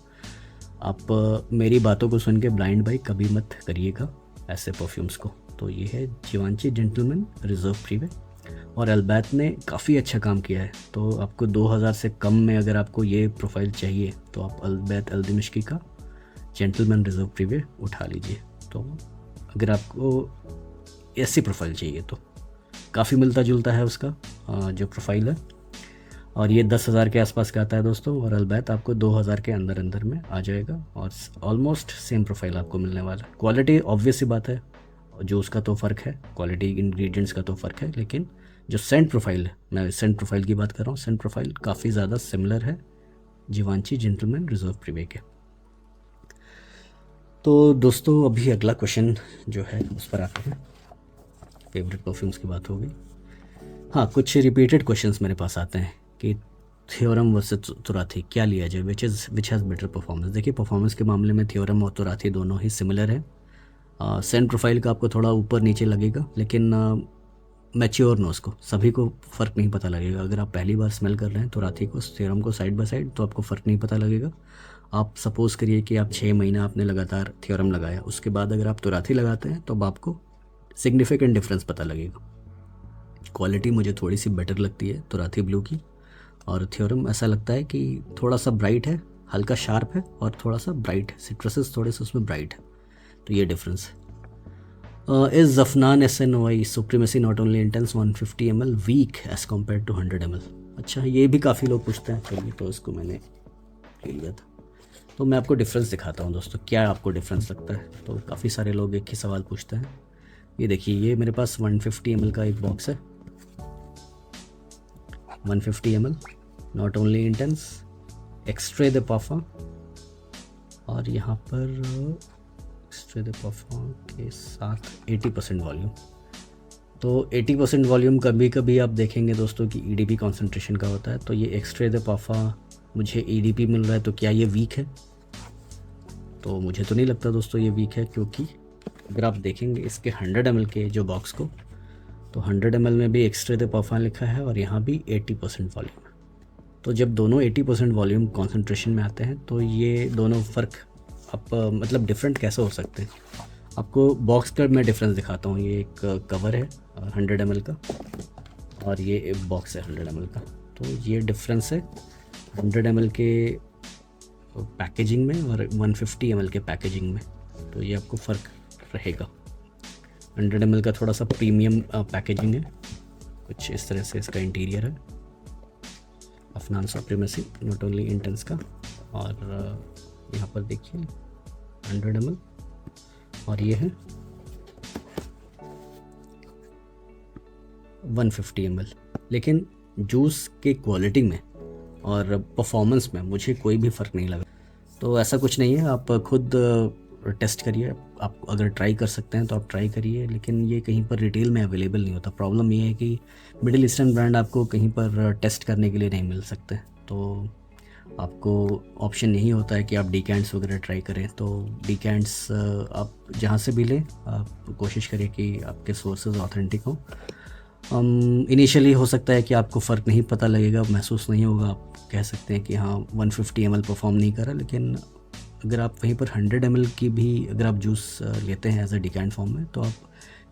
आप मेरी बातों को सुन के ब्लाइंड बाई कभी मत करिएगा ऐसे परफ्यूम्स को। तो ये है जीवांची जेंटलमैन रिजर्व प्रीवे, और अल्बैत ने काफ़ी अच्छा काम किया है। तो आपको 2000 से कम में अगर आपको ये प्रोफाइल चाहिए तो आप अल्बैत अल दिमिश्की का जेंटलमैन रिजर्व प्रीवे उठा लीजिए। तो अगर आपको ऐसी प्रोफाइल चाहिए तो काफ़ी मिलता जुलता है उसका जो प्रोफाइल है, और ये 10,000 के आसपास का आता है दोस्तों, और अल्बैत आपको 2000 के अंदर अंदर में आ जाएगा, और ऑलमोस्ट सेम प्रोफाइल आपको मिलने वाला है। क्वालिटी ऑब्वियस सी बात है, जो उसका तो फ़र्क है, क्वालिटी इंग्रेडिएंट्स का तो फ़र्क है, लेकिन जो सेंट प्रोफाइल है, मैं सेंट प्रोफाइल की बात कर रहा हूँ, सेंट प्रोफाइल काफ़ी ज़्यादा सिमिलर है जीवांची जेंटलमैन रिजर्व प्रीवे के। तो दोस्तों अभी अगला क्वेश्चन जो है उस पर आते हैं। फेवरेट परफ्यूम्स की बात हो गई। हाँ, कुछ रिपीटेड क्वेश्चंस मेरे पास आते हैं कि थ्योरम वर्सेस तुराथी क्या लिया जाए, विच हैज़ बेटर परफॉर्मेंस। देखिए, परफॉर्मेंस के मामले में थ्योरम और तुराथी दोनों ही सिमिलर है। सेंट प्रोफाइल का आपको थोड़ा ऊपर नीचे लगेगा, लेकिन मैच्योर नोज़ को सभी को फ़र्क नहीं पता लगेगा। अगर आप पहली बार स्मेल कर रहे हैं तुराथी को, थ्योरम को साइड बाय साइड, तो आपको फ़र्क नहीं पता लगेगा। आप सपोज़ करिए कि आप 6 महीना आपने लगातार थ्योरम लगाया, उसके बाद अगर आप तुराथी लगाते हैं तो अब आपको सिग्निफिकेंट डिफरेंस पता लगेगा। क्वालिटी मुझे थोड़ी सी बेटर लगती है तुराथी ब्लू की, और थ्योरम ऐसा लगता है कि थोड़ा सा ब्राइट है, हल्का शार्प है और थोड़ा सा ब्राइट है, सिट्रसेस थोड़े से उसमें ब्राइट है, तो ये डिफरेंस है। इज जफनान SNOI supremacy not only intense 150 ml weak as compare to 100 ml। अच्छा, ये भी काफ़ी लोग पूछते हैं, चलिए तो इसको मैंने ले लिया था। तो मैं आपको डिफरेंस दिखाता हूँ दोस्तों, क्या आपको डिफरेंस लगता है। तो काफ़ी सारे लोग एक ही सवाल पूछते हैं। ये देखिए, ये मेरे पास 150 ml का एक बॉक्स है, 150 ml not only intense extrait de पाफा, और यहाँ पर एक्सट्रे द पाफा के साथ 80% वॉल्यूम। तो 80% वॉल्यूम कभी कभी आप देखेंगे दोस्तों कि EDP कॉन्सेंट्रेशन का होता है। तो ये एक्सट्रे द पाफा मुझे EDP मिल रहा है, तो क्या ये वीक है? तो मुझे तो नहीं लगता दोस्तों ये वीक है, क्योंकि अगर आप देखेंगे इसके 100 ml के जो बॉक्स को, तो 100 ml में भी एक्सट्रे द पाफा लिखा है और यहाँ भी 80% वॉल्यूम है। तो जब दोनों 80% वॉल्यूम कॉन्सेंट्रेशन में आते हैं तो ये दोनों फ़र्क आप मतलब डिफरेंट कैसे हो सकते हैं। आपको बॉक्स का मैं डिफरेंस दिखाता हूँ। ये एक कवर है 100 ml का और ये एक बॉक्स है 100 ml का। तो ये डिफरेंस है 100 ml के पैकेजिंग में और 150 ml के पैकेजिंग में। तो ये आपको फ़र्क रहेगा। 100 ml का थोड़ा सा प्रीमियम पैकेजिंग है, कुछ इस तरह से इसका इंटीरियर है, Afnan supremacy not only intense का। और यहाँ पर देखिए 100 ml और ये है 150 ml। लेकिन जूस के क्वालिटी में और परफॉर्मेंस में मुझे कोई भी फ़र्क नहीं लगा। तो ऐसा कुछ नहीं है, आप खुद टेस्ट करिए। आप अगर ट्राई कर सकते हैं तो आप ट्राई करिए, लेकिन ये कहीं पर रिटेल में अवेलेबल नहीं होता। प्रॉब्लम ये है कि मिडिल ईस्टर्न ब्रांड आपको कहीं पर टेस्ट करने के लिए नहीं मिल सकते। तो आपको ऑप्शन यही होता है कि आप डिकैंट्स वगैरह ट्राई करें। तो डिकैंट्स आप जहाँ से भी लें, आप कोशिश करें कि आपके सोर्सेज ऑथेंटिक हों। इनिशियली हो सकता है कि आपको फ़र्क नहीं पता लगेगा, महसूस नहीं होगा, आप कह सकते हैं कि हाँ 150 ml परफॉर्म नहीं कर रहा। लेकिन अगर आप वहीं पर 100 ml की भी अगर आप जूस लेते हैं एज अ डिकैंट फॉर्म में, तो आप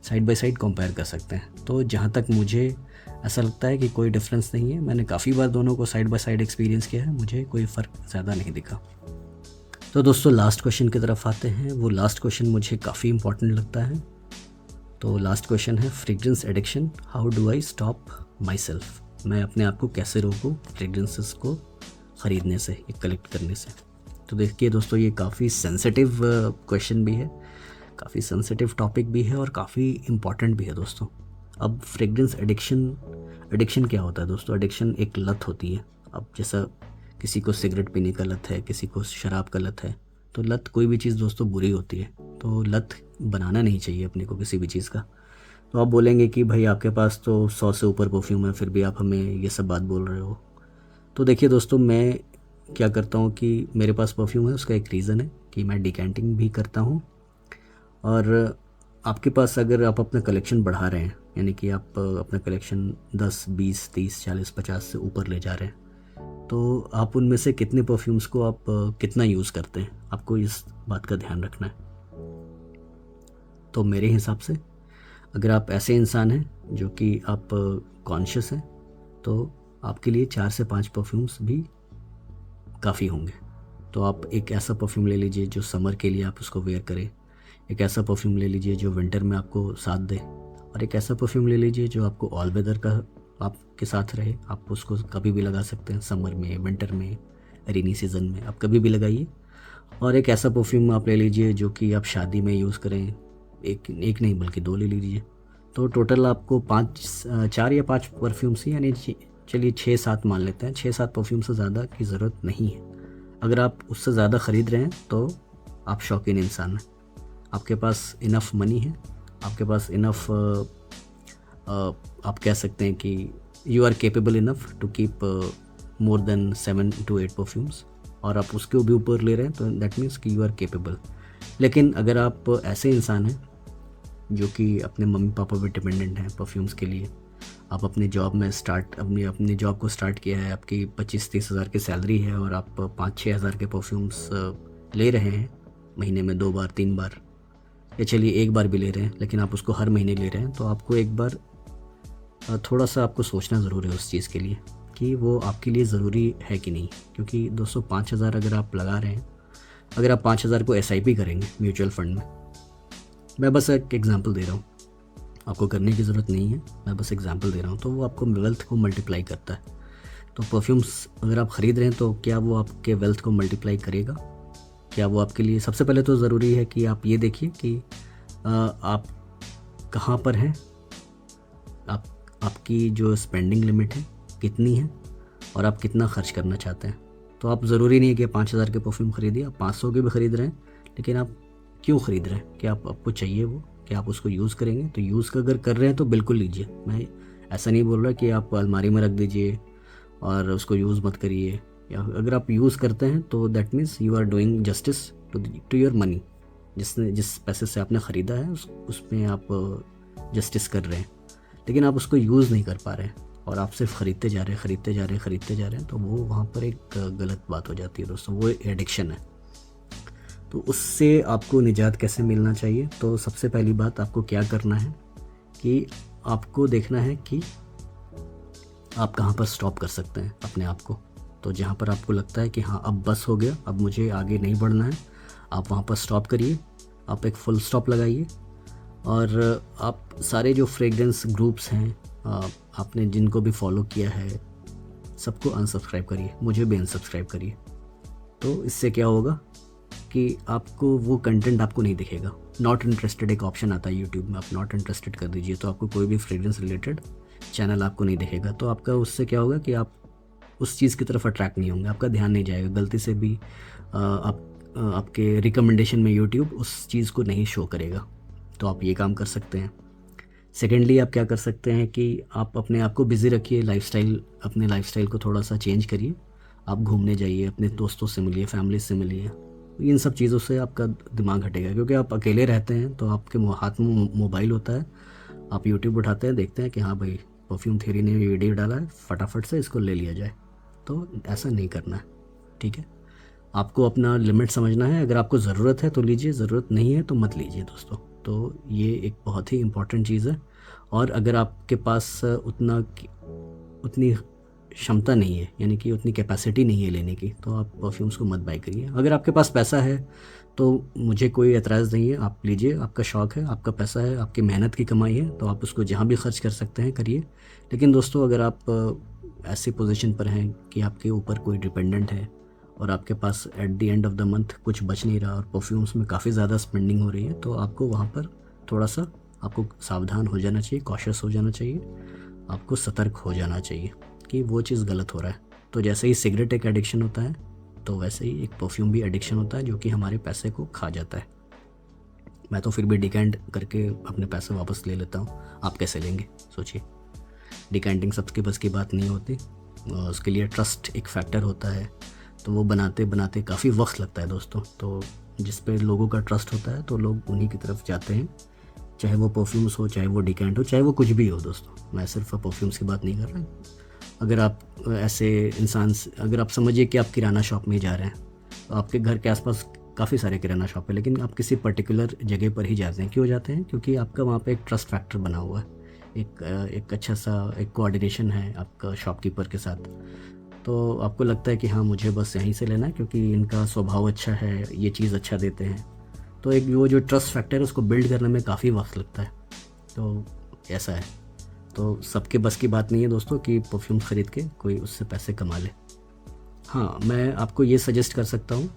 साइड बाय साइड कंपेयर कर सकते हैं। तो जहाँ तक मुझे ऐसा लगता है कि कोई डिफरेंस नहीं है। मैंने काफ़ी बार दोनों को साइड बाय साइड एक्सपीरियंस किया है, मुझे कोई फ़र्क ज़्यादा नहीं दिखा। तो दोस्तों लास्ट क्वेश्चन की तरफ आते हैं। वो लास्ट क्वेश्चन मुझे काफ़ी इंपॉर्टेंट लगता है। तो लास्ट क्वेश्चन है fragrance addiction, how do I stop my self. मैं अपने आप को कैसे रोकूं फ्रेग्रेंसेस को ख़रीदने से या कलेक्ट करने से। तो देखिए दोस्तों, ये काफ़ी सेंसिटिव क्वेश्चन भी है, काफ़ी सेंसिटिव टॉपिक भी है और काफ़ी इम्पॉर्टेंट भी है दोस्तों। अब फ्रेग्रेंस एडिक्शन क्या होता है दोस्तों? एडिक्शन एक लत होती है। अब जैसा किसी को सिगरेट पीने का लत है, किसी को शराब का लत है, तो लत कोई भी चीज़ दोस्तों बुरी होती है। तो लत बनाना नहीं चाहिए अपने को किसी भी चीज़ का। तो आप बोलेंगे कि भाई आपके पास तो 100 से ऊपर परफ्यूम है, फिर भी आप हमें ये सब बात बोल रहे हो। तो देखिए दोस्तों, मैं क्या करता हूँ कि मेरे पास परफ्यूम है, उसका एक रीज़न है कि मैं डिकैंटिंग भी करता हूँ। और आपके पास अगर आप अपना कलेक्शन बढ़ा रहे हैं, यानी कि आप अपना कलेक्शन 10, 20, 30, 40, 50 से ऊपर ले जा रहे हैं, तो आप उनमें से कितने परफ्यूम्स को आप कितना यूज़ करते हैं, आपको इस बात का ध्यान रखना है। तो मेरे हिसाब से अगर आप ऐसे इंसान हैं जो कि आप कॉन्शियस हैं, तो आपके लिए 4 से 5 परफ्यूम्स भी काफ़ी होंगे। तो आप एक ऐसा परफ्यूम ले लीजिए जो समर के लिए आप उसको वेयर करें, एक ऐसा परफ्यूम ले लीजिए जो विंटर में आपको साथ दे, और एक ऐसा परफ्यूम ले लीजिए जो आपको ऑल वेदर का आपके साथ रहे। आप उसको कभी भी लगा सकते हैं, समर में, विंटर में, रेनी सीज़न में, आप कभी भी लगाइए। और एक ऐसा परफ्यूम आप ले लीजिए जो कि आप शादी में यूज़ करें, एक नहीं बल्कि 2 ले लीजिए। तो टोटल आपको 4 या 5 परफ्यूम्स ही, यानी चलिए 6-7 मान लेते हैं। 6-7 परफ्यूम से ज़्यादा की ज़रूरत नहीं है। अगर आप उससे ज़्यादा ख़रीद रहे हैं तो आप शौकीन इंसान हैं, आपके पास इनफ मनी है, आपके पास इनफ आप कह सकते हैं कि you are capable enough to keep more than 7 to 8 perfumes, और आप उसके भी ऊपर ले रहे हैं तो दैट मीन्स कि यू आर केपेबल। लेकिन अगर आप ऐसे इंसान हैं जो कि अपने मम्मी पापा पे डिपेंडेंट हैं परफ्यूम्स के लिए, आप अपने जॉब में अपनी जॉब को स्टार्ट किया है, आपकी 25-30 हज़ार की सैलरी है और आप 5-6 हज़ार के परफ्यूम्स ले रहे हैं महीने में 2 बार 3 बार, या चलिए 1 बार भी ले रहे हैं, लेकिन आप उसको हर महीने ले रहे हैं, तो आपको एक बार थोड़ा सा आपको सोचना ज़रूर है उस चीज़ के लिए। कि वो आपके लिए ज़रूरी है कि नहीं। क्योंकि दोस्तों 5,000 अगर आप लगा रहे हैं, अगर आप 5,000 को SIP करेंगे म्यूचुअल फंड में, मैं बस एक एग्जांपल दे रहा हूँ, आपको करने की ज़रूरत नहीं है, मैं बस एग्जांपल दे रहा हूँ, तो वो आपको वेल्थ को मल्टीप्लाई करता है। तो परफ्यूम्स अगर आप ख़रीद रहे हैं तो क्या वो आपके वेल्थ को मल्टीप्लाई करेगा? क्या वो आपके लिए, सबसे पहले तो ज़रूरी है कि आप ये देखिए कि आप कहाँ पर हैं, आपकी जो स्पेंडिंग लिमिट है कितनी है और आप कितना खर्च करना चाहते हैं। तो आप ज़रूरी नहीं है कि 5,000 के परफ्यूम खरीदिए, आप 500 के भी ख़रीद रहे हैं, लेकिन आप क्यों ख़रीद रहे हैं? क्या आपको चाहिए वो? क्या आप उसको यूज़ करेंगे? तो यूज़ अगर कर रहे हैं तो बिल्कुल लीजिए। मैं ऐसा नहीं बोल रहा कि आप अलमारी में रख दीजिए और उसको यूज़ मत करिए, या अगर आप यूज़ करते हैं तो that means you are doing justice to your money. जिस पैसे से आपने ख़रीदा है उसमें आप जस्टिस कर रहे हैं, लेकिन आप उसको यूज़ नहीं कर पा रहे हैं और आप सिर्फ ख़रीदते जा रहे हैं, तो वो वहाँ पर एक गलत बात हो जाती है दोस्तों, वो एडिक्शन है। तो उससे आपको निजात कैसे मिलना चाहिए? तो सबसे पहली बात आपको क्या करना है कि आपको देखना है कि आप कहाँ पर स्टॉप कर सकते हैं अपने आप को। तो जहाँ पर आपको लगता है कि हाँ अब बस हो गया, अब मुझे आगे नहीं बढ़ना है, आप वहाँ पर स्टॉप करिए, आप एक फुल स्टॉप लगाइए। और आप सारे जो फ्रेग्रेंस ग्रुप्स हैं, आपने जिनको भी फॉलो किया है, सबको अनसब्सक्राइब करिए, मुझे भी अनसब्सक्राइब करिए। तो इससे क्या होगा कि आपको वो कंटेंट आपको नहीं दिखेगा। नॉट इंटरेस्टेड एक ऑप्शन आता है यूट्यूब में, आप नॉट इंटरेस्टेड कर दीजिए, तो आपको कोई भी फ्रेग्रेंस रिलेटेड चैनल आपको नहीं दिखेगा। तो आपका उससे क्या होगा कि आप उस चीज़ की तरफ अट्रैक्ट नहीं होंगे, आपका ध्यान नहीं जाएगा। गलती से भी आपके रिकमेंडेशन में यूट्यूब उस चीज़ को नहीं शो करेगा। तो आप ये काम कर सकते हैं। सेकेंडली आप क्या कर सकते हैं कि आप अपने आप को बिज़ी रखिए, अपने लाइफस्टाइल को थोड़ा सा चेंज करिए। आप घूमने जाइए, अपने दोस्तों से मिलिए, फैमिली से मिलिए। इन सब चीज़ों से आपका दिमाग हटेगा, क्योंकि आप अकेले रहते हैं तो आपके हाथ में मोबाइल होता है, आप यूट्यूब उठाते हैं, देखते हैं कि हाँ भाई परफ्यूम थ्योरी ने वीडियो डाला है, फटाफट से इसको ले लिया जाए। तो ऐसा नहीं करना है, ठीक है। आपको अपना लिमिट समझना है। अगर आपको ज़रूरत है तो लीजिए, ज़रूरत नहीं है तो मत लीजिए दोस्तों। तो ये एक बहुत ही इम्पॉर्टेंट चीज़ है। और अगर आपके पास उतनी क्षमता नहीं है, यानी कि उतनी कैपेसिटी नहीं है लेने की, तो आप परफ्यूम्स को मत बाय करिए। अगर आपके पास पैसा है तो मुझे कोई एतराज़ नहीं है, आप लीजिए, आपका शौक़ है, आपका पैसा है, आपकी मेहनत की कमाई है, तो आप उसको जहाँ भी खर्च कर सकते हैं करिए। लेकिन दोस्तों अगर आप ऐसी पोजीशन पर हैं कि आपके ऊपर कोई डिपेंडेंट है और आपके पास at the end of the month कुछ बच नहीं रहा और परफ्यूम्स में काफ़ी ज़्यादा स्पेंडिंग हो रही है, तो आपको वहाँ पर थोड़ा सा आपको सावधान हो जाना चाहिए, कॉशियस हो जाना चाहिए, आपको सतर्क हो जाना चाहिए कि वो चीज़ गलत हो रहा है। तो जैसे ही सिगरेट एक एडिक्शन होता है, तो वैसे ही एक परफ्यूम भी एडिक्शन होता है, जो कि हमारे पैसे को खा जाता है। मैं तो फिर भी डिकैंट करके अपने पैसे वापस ले लेता हूँ, आप कैसे लेंगे सोचिए। डिकैंटिंग सबके बस की बात नहीं होती, उसके लिए ट्रस्ट एक फैक्टर होता है, तो वो बनाते बनाते काफ़ी वक्त लगता है दोस्तों। तो जिस पे लोगों का ट्रस्ट होता है तो लोग उन्हीं की तरफ जाते हैं, चाहे वो परफ्यूम्स हो, चाहे वो डिकैंट हो, चाहे वो कुछ भी हो दोस्तों। मैं सिर्फ परफ्यूम्स की बात नहीं कर रहा। अगर आप ऐसे इंसान, अगर आप समझिए कि आप किराना शॉप में जा रहे हैं, तो आपके घर के आसपास काफ़ी सारे किराना शॉप है, लेकिन आप किसी पर्टिकुलर जगह पर ही जाते हैं। क्यों जाते हैं? क्योंकि आपका वहाँ पे एक ट्रस्ट फैक्टर बना हुआ है, एक अच्छा सा एक कोऑर्डिनेशन है आपका शॉपकीपर के साथ। तो आपको लगता है कि हाँ मुझे बस यहीं से लेना है क्योंकि इनका स्वभाव अच्छा है, ये चीज़ अच्छा देते हैं। तो एक वो जो ट्रस्ट फैक्टर है उसको बिल्ड करने में काफ़ी वक्त लगता है। तो ऐसा है। तो सबके बस की बात नहीं है दोस्तों कि परफ्यूम ख़रीद के कोई उससे पैसे कमा ले। हाँ, मैं आपको ये सजेस्ट कर सकता हूँ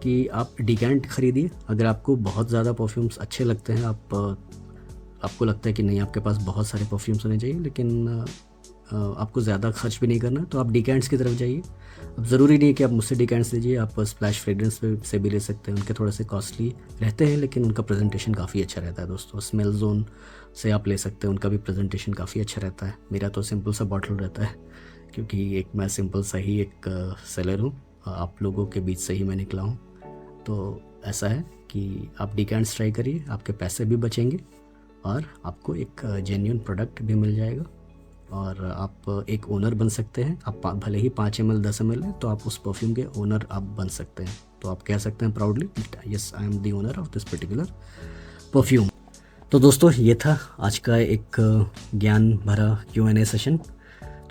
कि आप डिकैंट ख़रीदिए। अगर आपको बहुत ज़्यादा परफ्यूम्स अच्छे लगते हैं, आपको लगता है कि नहीं आपके पास बहुत सारे परफ्यूम्स होने चाहिए, लेकिन आपको ज़्यादा खर्च भी नहीं करना, तो आप डिकैंट्स की तरफ जाइए। अब ज़रूरी नहीं है कि आप मुझसे डिकैंट्स लीजिए, आप स्प्लैश फ्रेग्रेंस से भी ले सकते हैं। उनके थोड़े से कॉस्टली रहते हैं, लेकिन उनका प्रेजेंटेशन काफ़ी अच्छा रहता है दोस्तों। स्मेल जोन से आप ले सकते हैं, उनका भी प्रेजेंटेशन काफ़ी अच्छा रहता है। मेरा तो सिंपल सा बॉटल रहता है, क्योंकि एक मैं सिंपल सा ही एक सेलर हूँ, आप लोगों के बीच से ही मैं निकला हूँ। तो ऐसा है कि आप डिकैंट्स ट्राई करिए, आपके पैसे भी बचेंगे और आपको एक जेन्युइन प्रोडक्ट भी मिल जाएगा, और आप एक ओनर बन सकते हैं। आप भले ही 5 ml 10 ml है, तो आप उस परफ्यूम के ओनर आप बन सकते हैं। तो आप कह सकते हैं proudly, yes I am the owner of this particular perfume. तो दोस्तों ये था आज का एक ज्ञान भरा Q&A सेशन।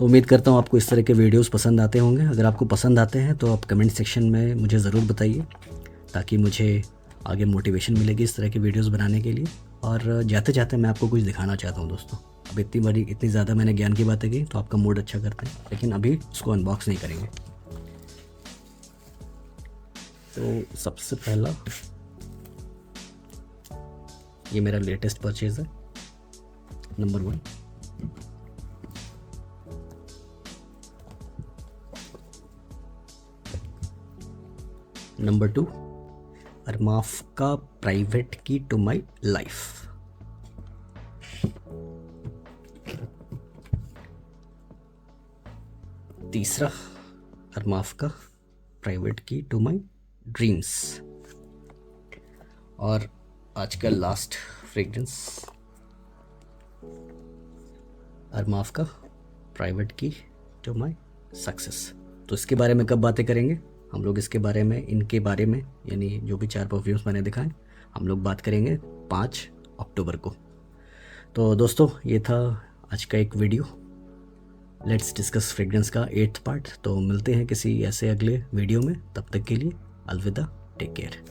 तो उम्मीद करता हूँ आपको इस तरह के वीडियोस पसंद आते होंगे। अगर आपको पसंद आते हैं तो आप कमेंट सेक्शन में मुझे ज़रूर बताइए, ताकि मुझे आगे मोटिवेशन मिलेगी इस तरह के वीडियोस बनाने के लिए। और जाते जाते मैं आपको कुछ दिखाना चाहता हूँ दोस्तों। अब इतनी ज़्यादा मैंने ज्ञान की बातें की तो आपका मूड अच्छा करते हैं, लेकिन अभी उसको अनबॉक्स नहीं करेंगे। तो सबसे पहला, ये मेरा लेटेस्ट परचेज़ है, नंबर 1। नंबर 2, अरमाफ का प्राइवेट की टू माई लाइफ। तीसरा, अरमाफ का प्राइवेट की टू माई ड्रीम्स। और आज का लास्ट फ्रेग्रेंस, अरमाफ का प्राइवेट की टू माई सक्सेस। तो इसके बारे में कब बातें करेंगे हम लोग? इसके बारे में, इनके बारे में, यानी जो भी 4 परफ्यूम्स मैंने दिखाए, हम लोग बात करेंगे 5 अक्टूबर को। तो दोस्तों, ये था आज का एक वीडियो, लेट्स डिस्कस फ्रेग्रेंस का 8th पार्ट। तो मिलते हैं किसी ऐसे अगले वीडियो में, तब तक के लिए अलविदा, टेक केयर।